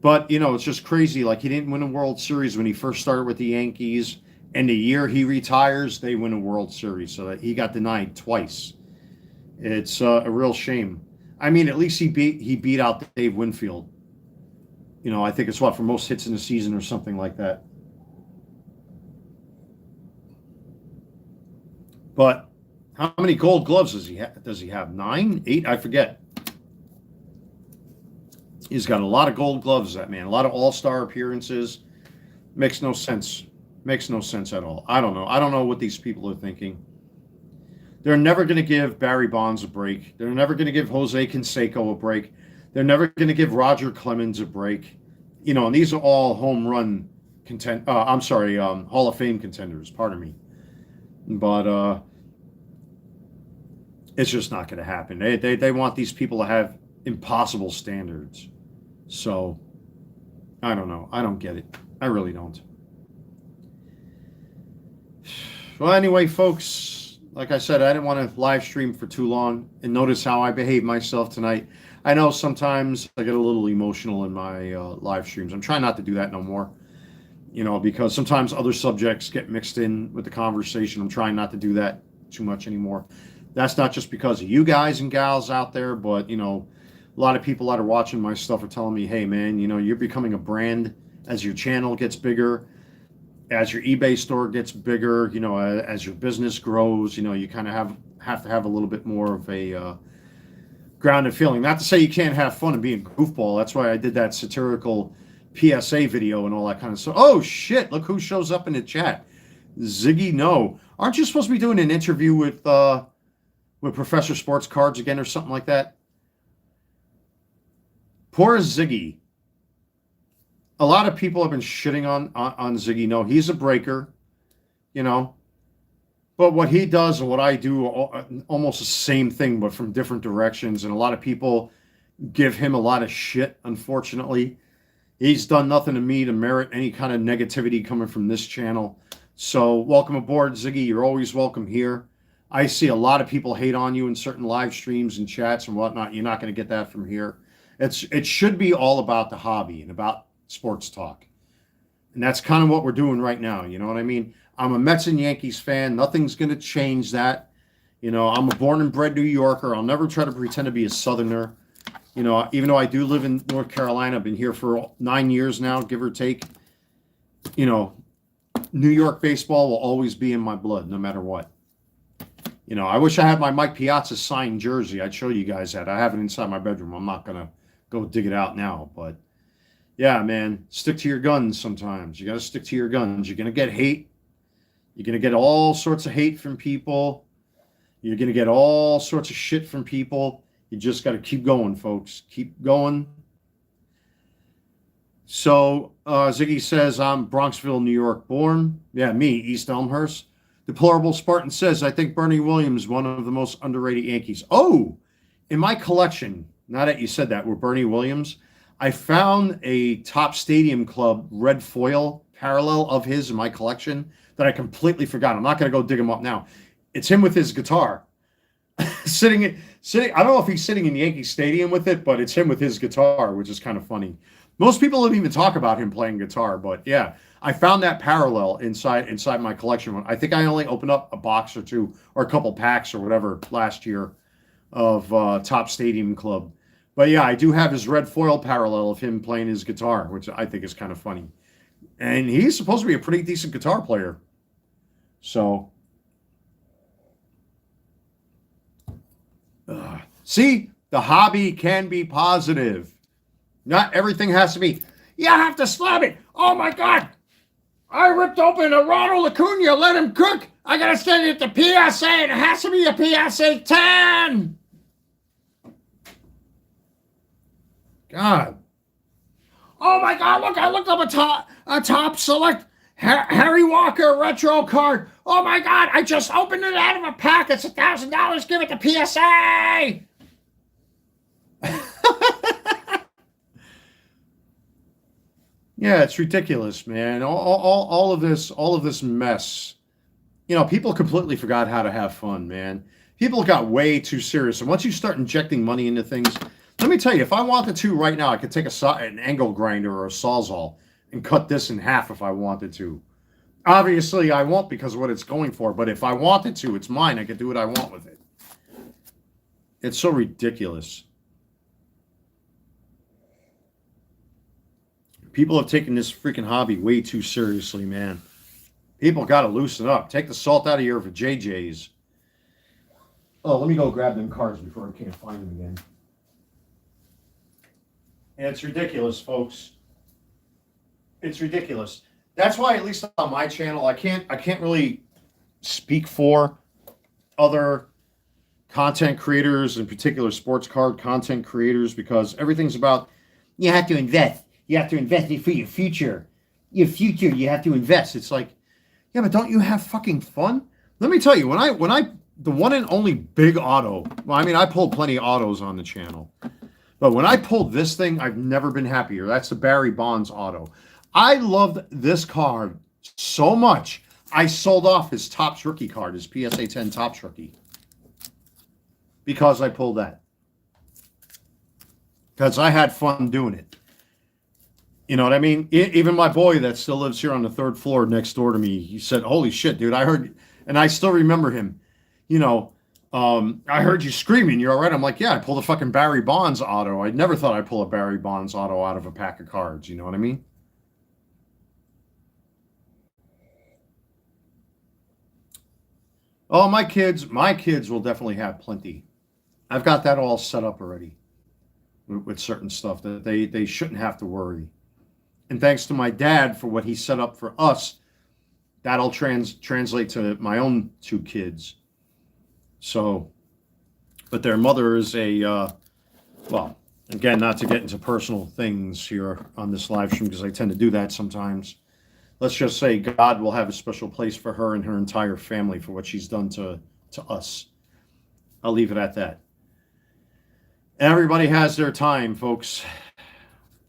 But, it's just crazy. Like, he didn't win a World Series when he first started with the Yankees. And the year he retires, they win a World Series. So that he got denied twice. It's a real shame. I mean, at least he beat out Dave Winfield. I think it's for most hits in the season or something like that. But how many gold gloves does he have? Does he have 9, 8? I forget. He's got a lot of gold gloves, that man. A lot of all-star appearances. Makes no sense. Makes no sense at all. I don't know. I don't know what these people are thinking. They're never going to give Barry Bonds a break. They're never going to give Jose Canseco a break. They're never going to give Roger Clemens a break. You know, and these are all home run Hall of Fame contenders. Pardon me. But it's just not going to happen. They want these people to have impossible standards. So, I don't know. I don't get it. I really don't. Well, anyway, folks, like I said, I didn't want to live stream for too long, and notice how I behave myself tonight. I know sometimes I get a little emotional in my live streams. I'm trying not to do that no more, you know, because sometimes other subjects get mixed in with the conversation. I'm trying not to do that too much anymore. That's not just because of you guys and gals out there, but, you know, a lot of people that are watching my stuff are telling me, hey, man, you know, you're becoming a brand as your channel gets bigger, as your eBay store gets bigger, you know, as your business grows, you know, you kind of have to have a little bit more of a grounded feeling. Not to say you can't have fun and be a goofball. That's why I did that satirical PSA video and all that kind of stuff. Oh, shit, look who shows up in the chat. Ziggy, no. Aren't you supposed to be doing an interview with Professor Sports Cards again or something like that? Poor Ziggy. A lot of people have been shitting on Ziggy. No, he's a breaker, you know. But what he does and what I do are almost the same thing, but from different directions. And a lot of people give him a lot of shit, unfortunately. He's done nothing to me to merit any kind of negativity coming from this channel. So welcome aboard, Ziggy. You're always welcome here. I see a lot of people hate on you in certain live streams and chats and whatnot. You're not going to get that from here. It should be all about the hobby and about sports talk. And that's kind of what we're doing right now. You know what I mean? I'm a Mets and Yankees fan. Nothing's going to change that. You know, I'm a born and bred New Yorker. I'll never try to pretend to be a Southerner. You know, even though I do live in North Carolina, I've been here for 9 years now, give or take. You know, New York baseball will always be in my blood, no matter what. You know, I wish I had my Mike Piazza signed jersey. I'd show you guys that. I have it inside my bedroom. I'm not going to go dig it out now. But, yeah, man, stick to your guns sometimes. You got to stick to your guns. You're going to get hate. You're going to get all sorts of hate from people. You're going to get all sorts of shit from people. You just got to keep going, folks. Keep going. So, Ziggy says, I'm Bronxville, New York born. Yeah, me, East Elmhurst. Deplorable Spartan says, I think Bernie Williams, one of the most underrated Yankees. Oh, in my collection, now that you said that, with Bernie Williams, I found a Top Stadium Club red foil parallel of his in my collection that I completely forgot. I'm not going to go dig him up now. It's him with his guitar. sitting. I don't know if he's sitting in Yankee Stadium with it, but it's him with his guitar, which is kind of funny. Most people don't even talk about him playing guitar, but yeah, I found that parallel inside my collection. I think I only opened up a box or two or a couple packs or whatever last year of Top Stadium Club. But yeah, I do have his red foil parallel of him playing his guitar, which I think is kind of funny. And he's supposed to be a pretty decent guitar player. So, see, the hobby can be positive. Not everything has to be, you have to slap it. Oh my God. I ripped open a Ronald Acuna, let him cook. I got to send it to PSA, and it has to be a PSA 10. God. Oh my God, look, I looked up a top select Harry Walker retro card. Oh my God, I just opened it out of a pack. It's $1,000. Give it to PSA. Yeah, it's ridiculous, man. All of this mess. You know, people completely forgot how to have fun, man. People got way too serious. And once you start injecting money into things, let me tell you, if I wanted to right now, I could take an angle grinder or a Sawzall and cut this in half if I wanted to. Obviously, I won't because of what it's going for. But if I wanted to, it's mine. I could do what I want with it. It's so ridiculous. People have taken this freaking hobby way too seriously, man. People got to loosen up. Take the salt out of your JJs. Oh, let me go grab them cards before I can't find them again. And it's ridiculous, folks. It's ridiculous. That's why, at least on my channel, I can't really speak for other content creators, in particular sports card content creators, because everything's about, you have to invest. You have to invest for your future. Your future, you have to invest. It's like, yeah, but don't you have fucking fun? Let me tell you, when I the one and only big auto, well, I mean, I pulled plenty of autos on the channel, but when I pulled this thing, I've never been happier. That's the Barry Bonds auto. I loved this card so much, I sold off his Topps rookie card, his PSA 10 Topps rookie, because I pulled that. Because I had fun doing it. You know what I mean? Even my boy that still lives here on the 3rd floor next door to me, he said, holy shit, dude, I heard, and I still remember him, you know, I heard you screaming, you're all right? I'm like, yeah, I pulled a fucking Barry Bonds auto. I never thought I'd pull a Barry Bonds auto out of a pack of cards, you know what I mean? Oh, my kids will definitely have plenty. I've got that all set up already with certain stuff that they shouldn't have to worry. And thanks to my dad for what he set up for us, that'll translate to my own 2 kids. So, but their mother is a, well, again, not to get into personal things here on this live stream, because I tend to do that sometimes. Let's just say God will have a special place for her and her entire family for what she's done to us. I'll leave it at that. Everybody has their time, folks.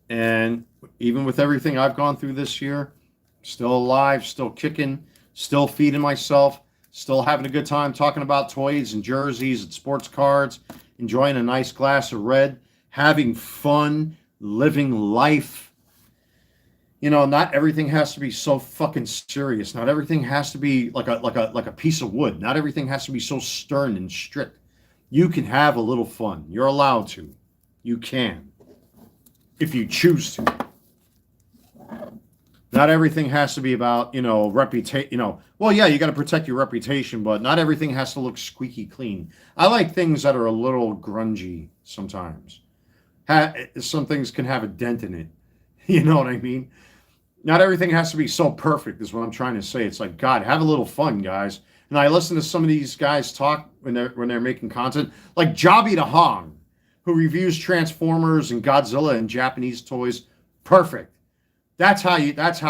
And even with everything I've gone through this year, still alive, still kicking, still feeding myself, still having a good time talking about toys and jerseys and sports cards, enjoying a nice glass of red, having fun, living life. You know, not everything has to be so fucking serious. Not everything has to be like a piece of wood. Not everything has to be so stern and strict. You can have a little fun. You're allowed to. You can, if you choose to. Not everything has to be about, you know, reputation. You know, well, yeah, you got to protect your reputation, but not everything has to look squeaky clean. I like things that are a little grungy sometimes. Some things can have a dent in it. You know what I mean? Not everything has to be so perfect, is what I'm trying to say. It's like, God, have a little fun, guys. And I listen to some of these guys talk when they're making content, like Jobby the Hong, who reviews Transformers and Godzilla and Japanese toys. Perfect. That's how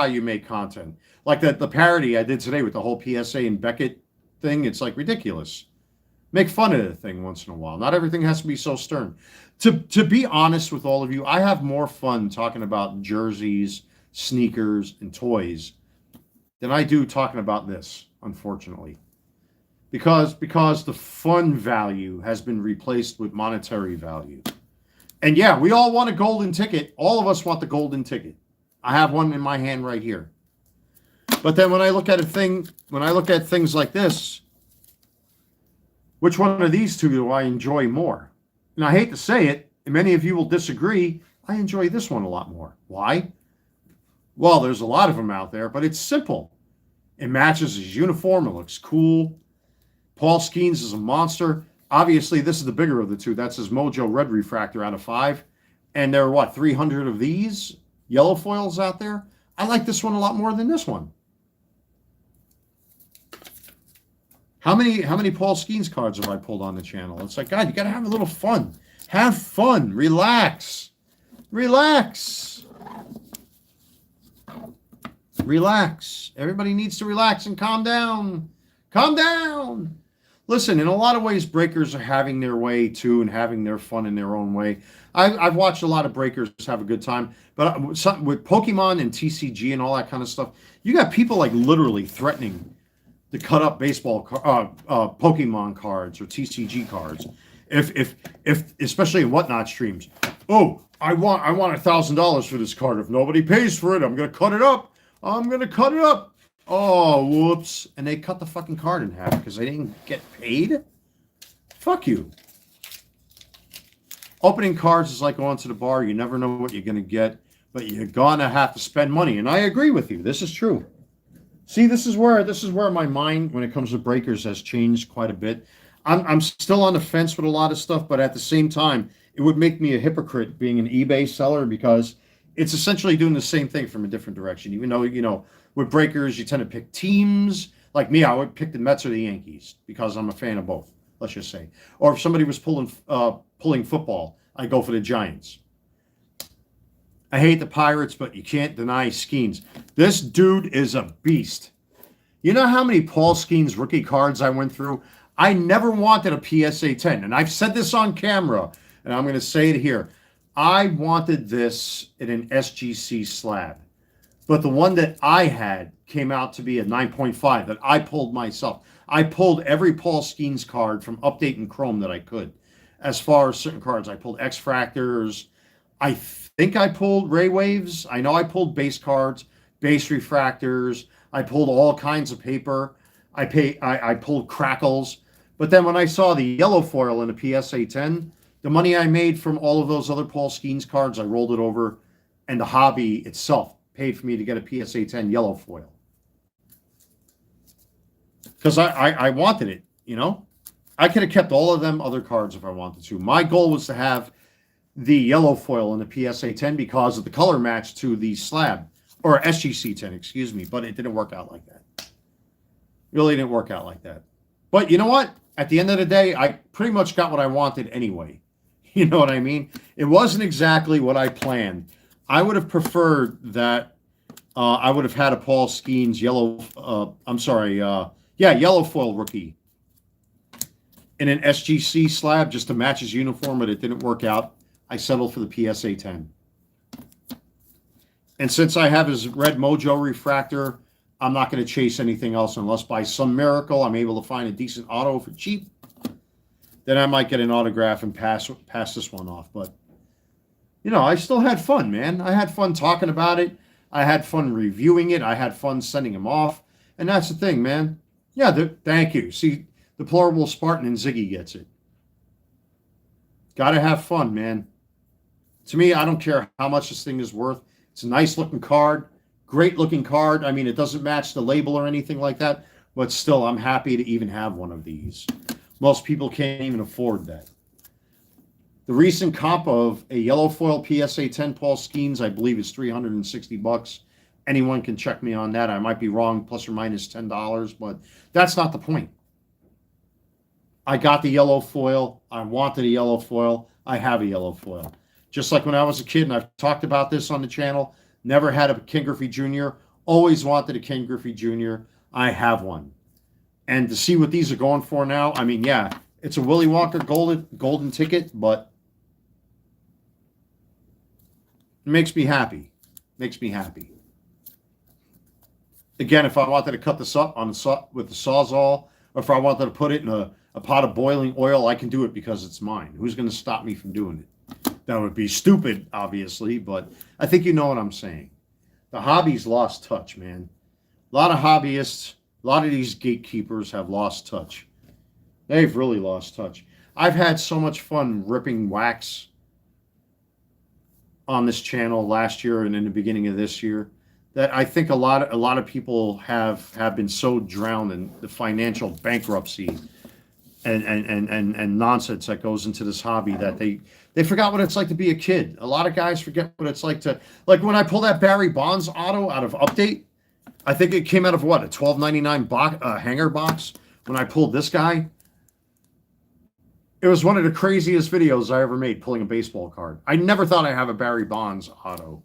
you make content. Like the parody I did today with the whole PSA and Beckett thing. It's like ridiculous. Make fun of the thing once in a while. Not everything has to be so stern. To be honest with all of you, I have more fun talking about jerseys, sneakers, and toys than I do talking about this, unfortunately. Because the fun value has been replaced with monetary value. And yeah, we all want a golden ticket. All of us want the golden ticket. I have one in my hand right here. But then when I look at things like this, which one of these two do I enjoy more? And I hate to say it, and many of you will disagree, I enjoy this one a lot more. Why? Well, there's a lot of them out there, but it's simple. It matches his uniform. It looks cool. Paul Skeens is a monster. Obviously, this is the bigger of the two. That's his Mojo Red Refractor out of 5. And there are, 300 of these yellow foils out there? I like this one a lot more than this one. How many Paul Skeens cards have I pulled on the channel? It's like, God, you got to have a little fun. Have fun. Relax. Relax. Relax. Everybody needs to relax and calm down. Calm down. Listen, in a lot of ways, breakers are having their way too and having their fun in their own way. I've watched a lot of breakers have a good time, but with Pokemon and TCG and all that kind of stuff, you got people like literally threatening to cut up Pokemon cards or TCG cards, if especially in Whatnot streams. Oh, I want $1,000 for this card. If nobody pays for it, I'm gonna cut it up. I'm gonna cut it up. Oh, whoops! And they cut the fucking card in half because they didn't get paid. Fuck you. Opening cards is like going to the bar. You never know what you're gonna get, but you're gonna have to spend money. And I agree with you. This is true. See, this is where my mind, when it comes to breakers, has changed quite a bit. I'm still on the fence with a lot of stuff, but at the same time, it would make me a hypocrite being an eBay seller because it's essentially doing the same thing from a different direction. Even though, with breakers, you tend to pick teams. Like me, I would pick the Mets or the Yankees because I'm a fan of both, let's just say. Or if somebody was pulling football, I go for the Giants. I hate the Pirates, but you can't deny Skeens. This dude is a beast. You know how many Paul Skeens rookie cards I went through? I never wanted a PSA 10, and I've said this on camera, and I'm going to say it here. I wanted this in an SGC slab, but the one that I had came out to be a 9.5 that I pulled myself. I pulled every Paul Skeens card from Update and Chrome that I could. As far as certain cards, I pulled X-Fractors. I think I pulled Ray Waves. I know I pulled base cards, base refractors. I pulled all kinds of paper. I pulled crackles. But then when I saw the yellow foil in a PSA 10, the money I made from all of those other Paul Skeens cards, I rolled it over, and the hobby itself paid for me to get a PSA 10 yellow foil. Because I wanted it, I could have kept all of them other cards if I wanted to. My goal was to have the yellow foil in the PSA 10 because of the color match to the slab, or SGC 10, excuse me, but it didn't work out like that. Really didn't work out like that. But you know what? At the end of the day, I pretty much got what I wanted anyway. You know what I mean? It wasn't exactly what I planned. I would have preferred that I would have had a Paul Skeens yellow foil rookie in an SGC slab just to match his uniform, but it didn't work out. I settled for the PSA 10. And since I have his red Mojo refractor, I'm not going to chase anything else unless by some miracle I'm able to find a decent auto for cheap. Then I might get an autograph and pass this one off. But, I still had fun, man. I had fun talking about it. I had fun reviewing it. I had fun sending them off. And that's the thing, man. Yeah, thank you. See, Deplorable Spartan and Ziggy gets it. Got to have fun, man. To me, I don't care how much this thing is worth. It's a nice looking card. Great looking card. I mean, it doesn't match the label or anything like that, but still, I'm happy to even have one of these. Most people can't even afford that. The recent comp of a yellow foil PSA 10 Paul Skeens, I believe, is $360. Anyone can check me on that. I might be wrong, plus or minus $10, but that's not the point. I got the yellow foil. I wanted a yellow foil. I have a yellow foil. Just like when I was a kid, and I've talked about this on the channel, never had a Ken Griffey Jr., always wanted a Ken Griffey Jr. I have one. And to see what these are going for now, I mean, yeah, it's a Willy Wonka golden ticket, but it makes me happy. Makes me happy. Again, if I wanted to cut this up with the Sawzall, or if I wanted to put it in a pot of boiling oil, I can do it because it's mine. Who's going to stop me from doing it? That would be stupid, obviously, but I think you know what I'm saying. The hobby's lost touch, man. A lot of hobbyists, a lot of these gatekeepers have lost touch. They've really lost touch. I've had so much fun ripping wax on this channel last year and in the beginning of this year that I think a lot of people have been so drowned in the financial bankruptcy and nonsense that goes into this hobby that they forgot what it's like to be a kid. A lot of guys forget what it's like to, like when I pull that Barry Bonds auto out of Update, I think it came out of what, a $12.99 hanger box when I pulled this guy. It was one of the craziest videos I ever made, pulling a baseball card. I never thought I'd have a Barry Bonds auto.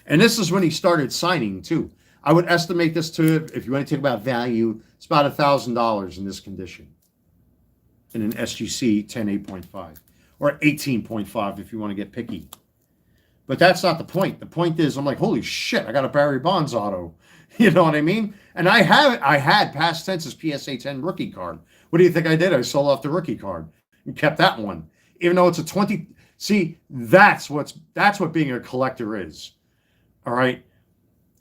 And this is when he started signing too. I would estimate this to, if you want to talk about value, it's about $1,000 in this condition. In an SGC 10.8.5 or 18.5 if you want to get picky. But that's not the point. The point is, I'm like, holy shit, I got a Barry Bonds auto. You know what I mean? And I had past tense's PSA 10 rookie card. What do you think I did? I sold off the rookie card and kept that one. Even though it's a 20. See, that's what being a collector is. All right.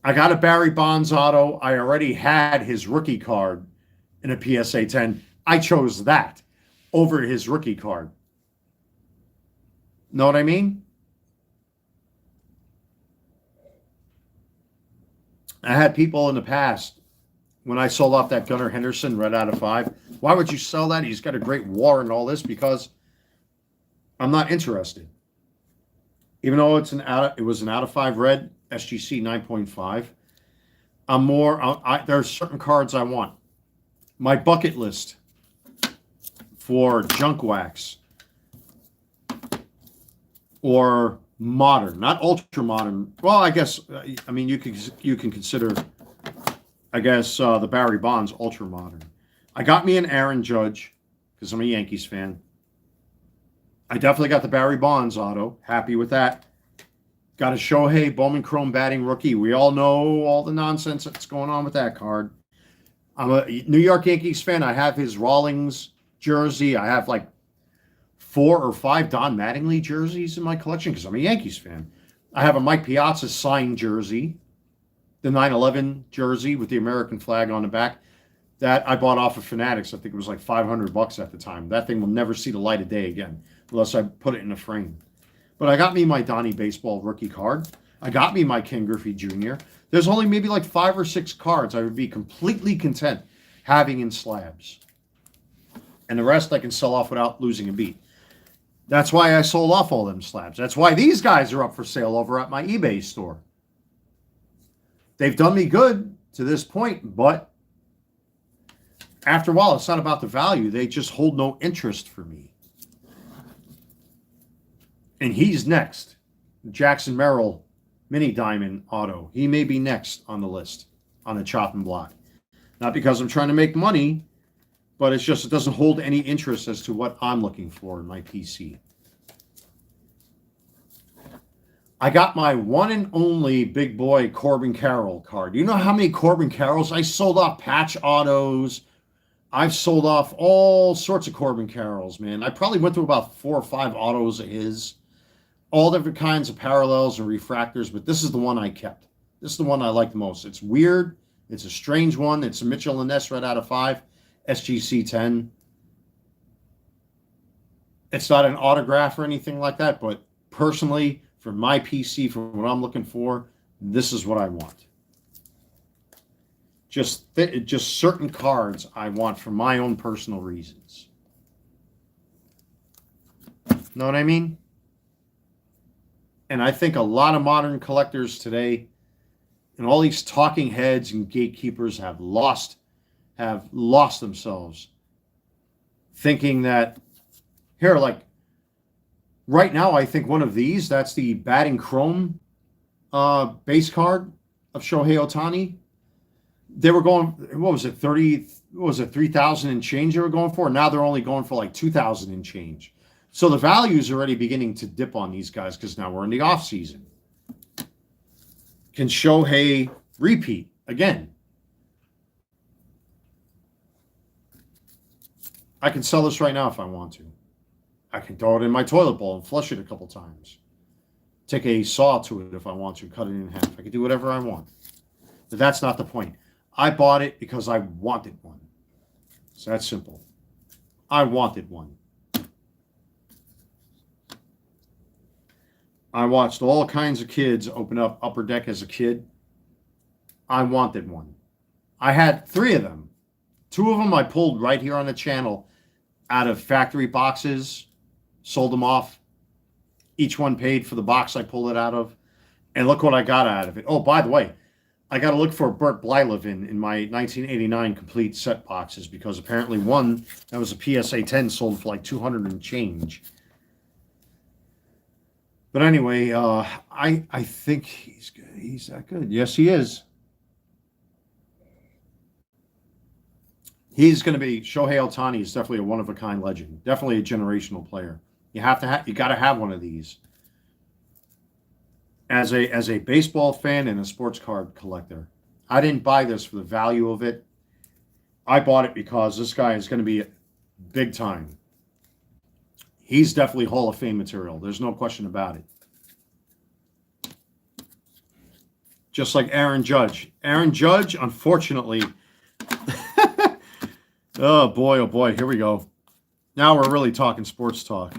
I got a Barry Bonds auto. I already had his rookie card in a PSA 10. I chose that over his rookie card. Know what I mean? I had people in the past when I sold off that Gunnar Henderson red out of 5. Why would you sell that? He's got a great WAR and all this. Because I'm not interested. Even though it was an out of 5 red, SGC 9.5. I'm more. There are certain cards I want. My bucket list for junk wax or modern, not ultra modern. Well, I guess I mean you can consider, I guess, the Barry Bonds ultra modern. I got me an Aaron Judge because I'm a Yankees fan. I definitely got the Barry Bonds auto. Happy with that. Got a Shohei Bowman Chrome batting rookie. We all know all the nonsense that's going on with that card. I'm a New York Yankees fan. I have his Rawlings jersey. I have like 4 or 5 Don Mattingly jerseys in my collection because I'm a Yankees fan. I have a Mike Piazza signed jersey, the 9/11 jersey with the American flag on the back that I bought off of Fanatics. I think it was like $500 at the time. That thing will never see the light of day again unless I put it in a frame. But I got me my Donnie Baseball rookie card. I got me my Ken Griffey Jr. There's only maybe like 5 or 6 cards I would be completely content having in slabs. And the rest I can sell off without losing a beat. That's why I sold off all them slabs. That's why these guys are up for sale over at my eBay store. They've done me good to this point, but after a while, it's not about the value. They just hold no interest for me. And he's next. Jackson Merrill Mini Diamond Auto. He may be next on the list, on the chopping block. Not because I'm trying to make money, but it's just it doesn't hold any interest as to what I'm looking for in my PC. I got my one and only big boy Corbin Carroll card. You know how many Corbin Carrolls? I sold off patch autos. I've sold off all sorts of Corbin Carrolls, man. I probably went through about 4 or 5 autos of his. All different kinds of parallels and refractors, but this is the one I kept. This is the one I like the most. It's weird. It's a strange one. It's a Mitchell and Ness red out of 5, SGC 10. It's not an autograph or anything like that, but personally, for my PC, for what I'm looking for, this is what I want. Just certain cards I want for my own personal reasons. Know what I mean? And I think a lot of modern collectors today and all these talking heads and gatekeepers have lost themselves thinking that here, like right now, I think one of these, that's the batting chrome base card of Shohei Ohtani. They were going, what was it, 3,000 and change they were going for? Now they're only going for like 2,000 and change. So the value is already beginning to dip on these guys because now we're in the off season. Can Shohei repeat again? I can sell this right now if I want to. I can throw it in my toilet bowl and flush it a couple times. Take a saw to it if I want to, cut it in half. I can do whatever I want. But that's not the point. I bought it because I wanted one. It's that simple. I wanted one. I watched all kinds of kids open up Upper Deck as a kid. I wanted one. I had 3 of them. 2 of them I pulled right here on the channel out of factory boxes, sold them off. Each one paid for the box I pulled it out of. And look what I got out of it. Oh, by the way, I got to look for Burt Blyleven in my 1989 complete set boxes because apparently one that was a PSA 10 sold for like 200 and change. But anyway, I think he's good. He's that good. Yes, he is. He's going to be Shohei Ohtani is definitely a one-of-a-kind legend. Definitely a generational player. You got to have one of these. As a baseball fan and a sports card collector, I didn't buy this for the value of it. I bought it because this guy is going to be big time. He's definitely Hall of Fame material. There's no question about it. Just like Aaron Judge. Aaron Judge, unfortunately. Oh boy, here we go. Now we're really talking sports talk.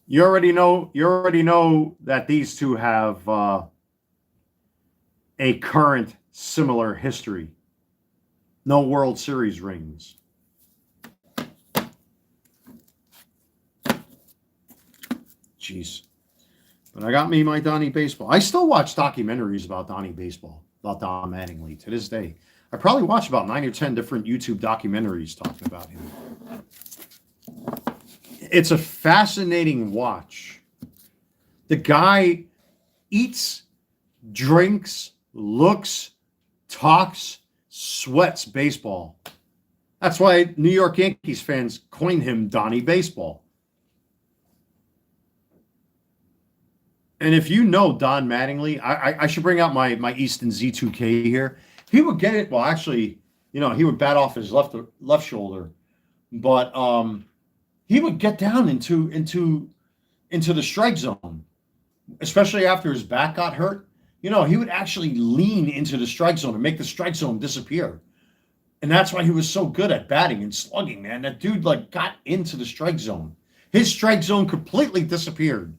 You already know that these two have a current similar history. No World Series rings. Jeez. But I got me my Donnie Baseball. I still watch documentaries about Donnie Baseball, about Don Mattingly to this day. I probably watch about 9 or 10 different YouTube documentaries talking about him. It's a fascinating watch. The guy eats, drinks, looks, talks, sweats baseball. That's why New York Yankees fans coined him Donnie Baseball. And if you know Don Mattingly, I should bring out my Easton Z2K here. He would get it. Well, actually, he would bat off his left shoulder, but he would get down into the strike zone, especially after his back got hurt. He would actually lean into the strike zone and make the strike zone disappear. And that's why he was so good at batting and slugging, man. That dude got into the strike zone. His strike zone completely disappeared.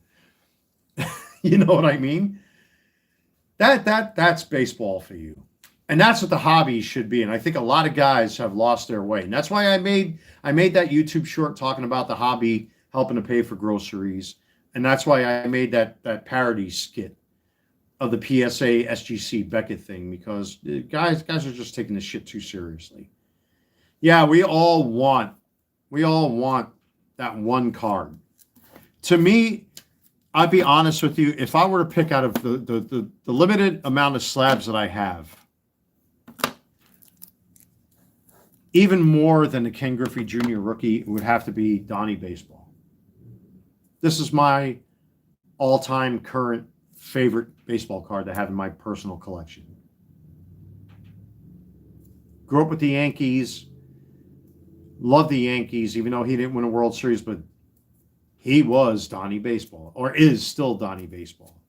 You know what I mean? That's baseball for you. And that's what the hobby should be. And I think a lot of guys have lost their way. And that's why I made that YouTube short talking about the hobby helping to pay for groceries. And that's why I made that parody skit of the PSA SGC Beckett thing, because guys are just taking this shit too seriously. Yeah, we all want that one card. To me, I'd be honest with you, if I were to pick out of the limited amount of slabs that I have, even more than the Ken Griffey Jr. rookie, it would have to be Donnie Baseball. This is my all-time current favorite baseball card to have in my personal collection. Grew up with the Yankees, loved the Yankees, even though he didn't win a World Series, but he was Donnie Baseball, or is still Donnie Baseball.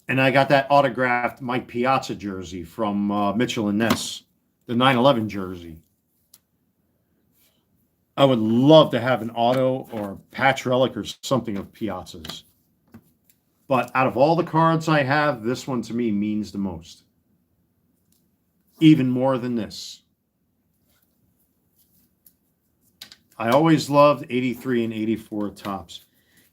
And I got that autographed Mike Piazza jersey from Mitchell and Ness, the 9/11 jersey. I would love to have an auto or a patch relic or something of Piazza's. But out of all the cards I have, this one to me means the most. Even more than this. I always loved 83 and 84 tops.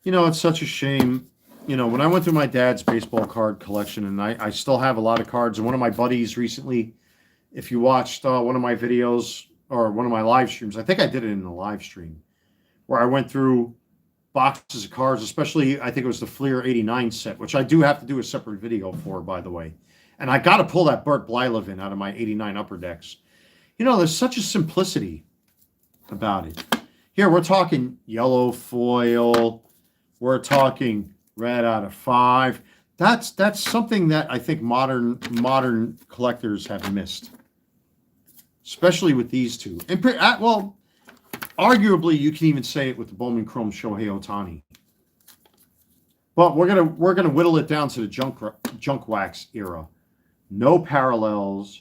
It's such a shame. When I went through my dad's baseball card collection, and I still have a lot of cards, and one of my buddies recently, if you watched one of my videos or one of my live streams, I think I did it in the live stream, where I went through boxes of cards, especially I think it was the Fleer 89 set, which I do have to do a separate video for, by the way. And I got to pull that Burt Blyleven out of my 89 Upper Decks. There's such a simplicity about it. Here, we're talking yellow foil. We're talking red out of 5. That's something that I think modern collectors have missed, especially with these two. And well, arguably, you can even say it with the Bowman Chrome Shohei Ohtani. But we're gonna whittle it down to the junk wax era. No parallels,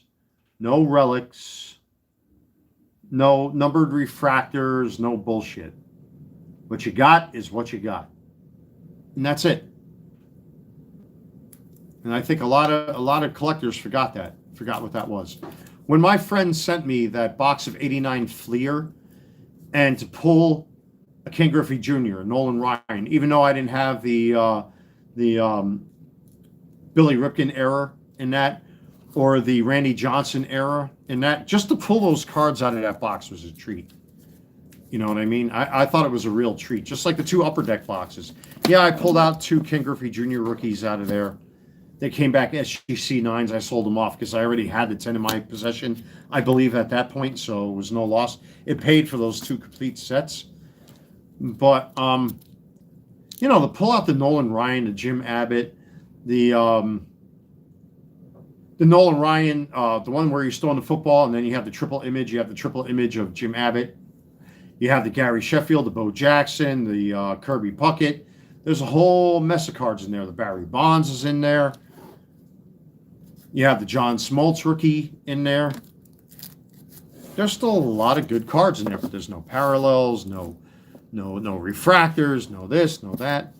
no relics. No numbered refractors, no bullshit. What you got is what you got. And that's it. And I think a lot of collectors forgot what that was. When my friend sent me that box of 89 Fleer and to pull a Ken Griffey Jr., Nolan Ryan, even though I didn't have the Billy Ripken era in that, or the Randy Johnson era in that, just to pull those cards out of that box was a treat. You know what I mean? I thought it was a real treat, just like the 2 Upper Deck boxes. Yeah, I pulled out 2 Ken Griffey Jr. rookies out of there. They came back SGC 9s. I sold them off because I already had the 10 in my possession, I believe, at that point, so it was no loss. It paid for those 2 complete sets. But, to pull out the Nolan Ryan, the Jim Abbott, the Nolan Ryan, the one where he's throwing the football, and then you have the triple image. You have the triple image of Jim Abbott. You have the Gary Sheffield, the Bo Jackson, the Kirby Puckett. There's a whole mess of cards in there. The Barry Bonds is in there. You have the John Smoltz rookie in there. There's still a lot of good cards in there, but there's no parallels, no refractors, no this, no that.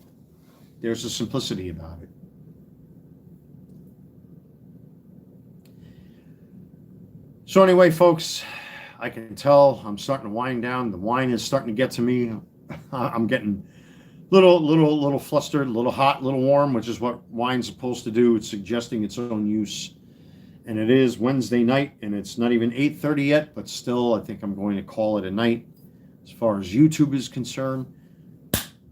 There's a simplicity about it. So anyway, folks, I can tell I'm starting to wind down. The wine is starting to get to me. I'm getting little flustered, a little hot, a little warm, which is what wine's supposed to do. It's suggesting its own use. And it is Wednesday night, and it's not even 8:30 yet, but still, I think I'm going to call it a night. As far as YouTube is concerned,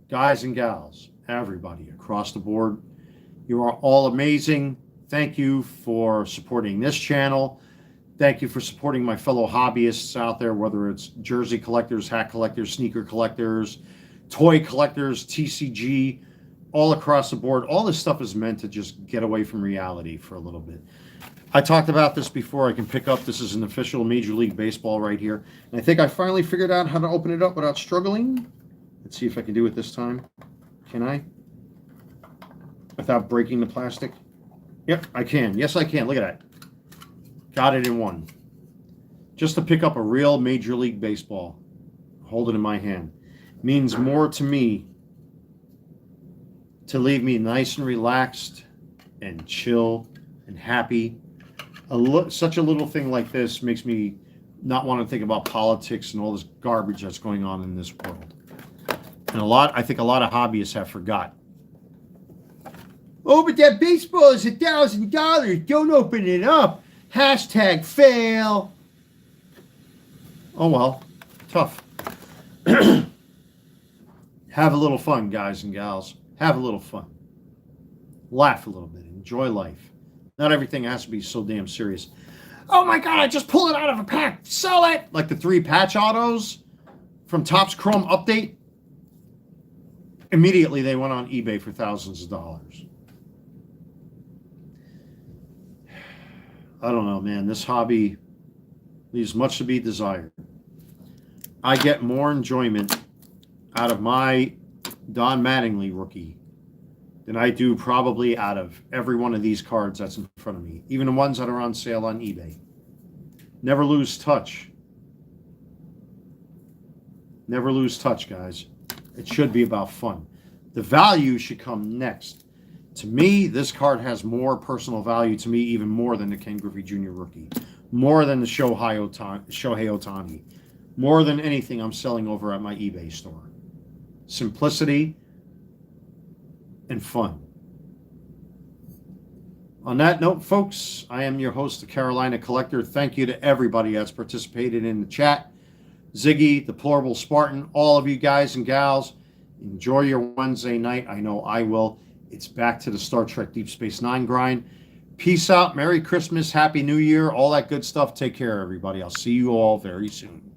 guys and gals, everybody across the board, you are all amazing. Thank you for supporting this channel. Thank you for supporting my fellow hobbyists out there, whether it's jersey collectors, hat collectors, sneaker collectors, toy collectors, TCG, all across the board. All this stuff is meant to just get away from reality for a little bit. I talked about this before. I can pick up. This is an official Major League Baseball right here. And I think I finally figured out how to open it up without struggling. Let's see if I can do it this time. Can I? Without breaking the plastic? Yep, I can. Yes, I can. Look at that. Got it in one. Just to pick up a real Major League Baseball. Hold it in my hand. Means more to me to leave me nice and relaxed and chill and happy. Such a little thing like this makes me not want to think about politics and all this garbage that's going on in this world. And I think a lot of hobbyists have forgot. Oh, but that baseball is $1,000. Don't open it up. Hashtag fail. Oh, well, tough. Have a little fun, guys and gals. Have a little fun. Laugh a little bit. Enjoy life. Not everything has to be so damn serious. Oh my God, I just pulled it out of a pack. Sell it! Like the 3 patch autos from Topps Chrome Update. Immediately they went on eBay for thousands of dollars. I don't know, man. This hobby leaves much to be desired. I get more enjoyment out of my Don Mattingly rookie than I do probably out of every one of these cards that's in front of me, even the ones that are on sale on eBay. Never lose touch. Never lose touch, guys. It should be about fun. The value should come next. To me, this card has more personal value to me, even more than the Ken Griffey Jr. rookie, more than the Shohei Ohtani, more than anything I'm selling over at my eBay store. Simplicity and fun. On that note, folks, I am your host, the Carolina Collector. Thank you to everybody that's participated in the chat. Ziggy, Deplorable Spartan, all of you guys and gals, enjoy your Wednesday night. I know I will. It's back to the Star Trek Deep Space Nine grind. Peace out. Merry Christmas. Happy New Year. All that good stuff. Take care, everybody. I'll see you all very soon.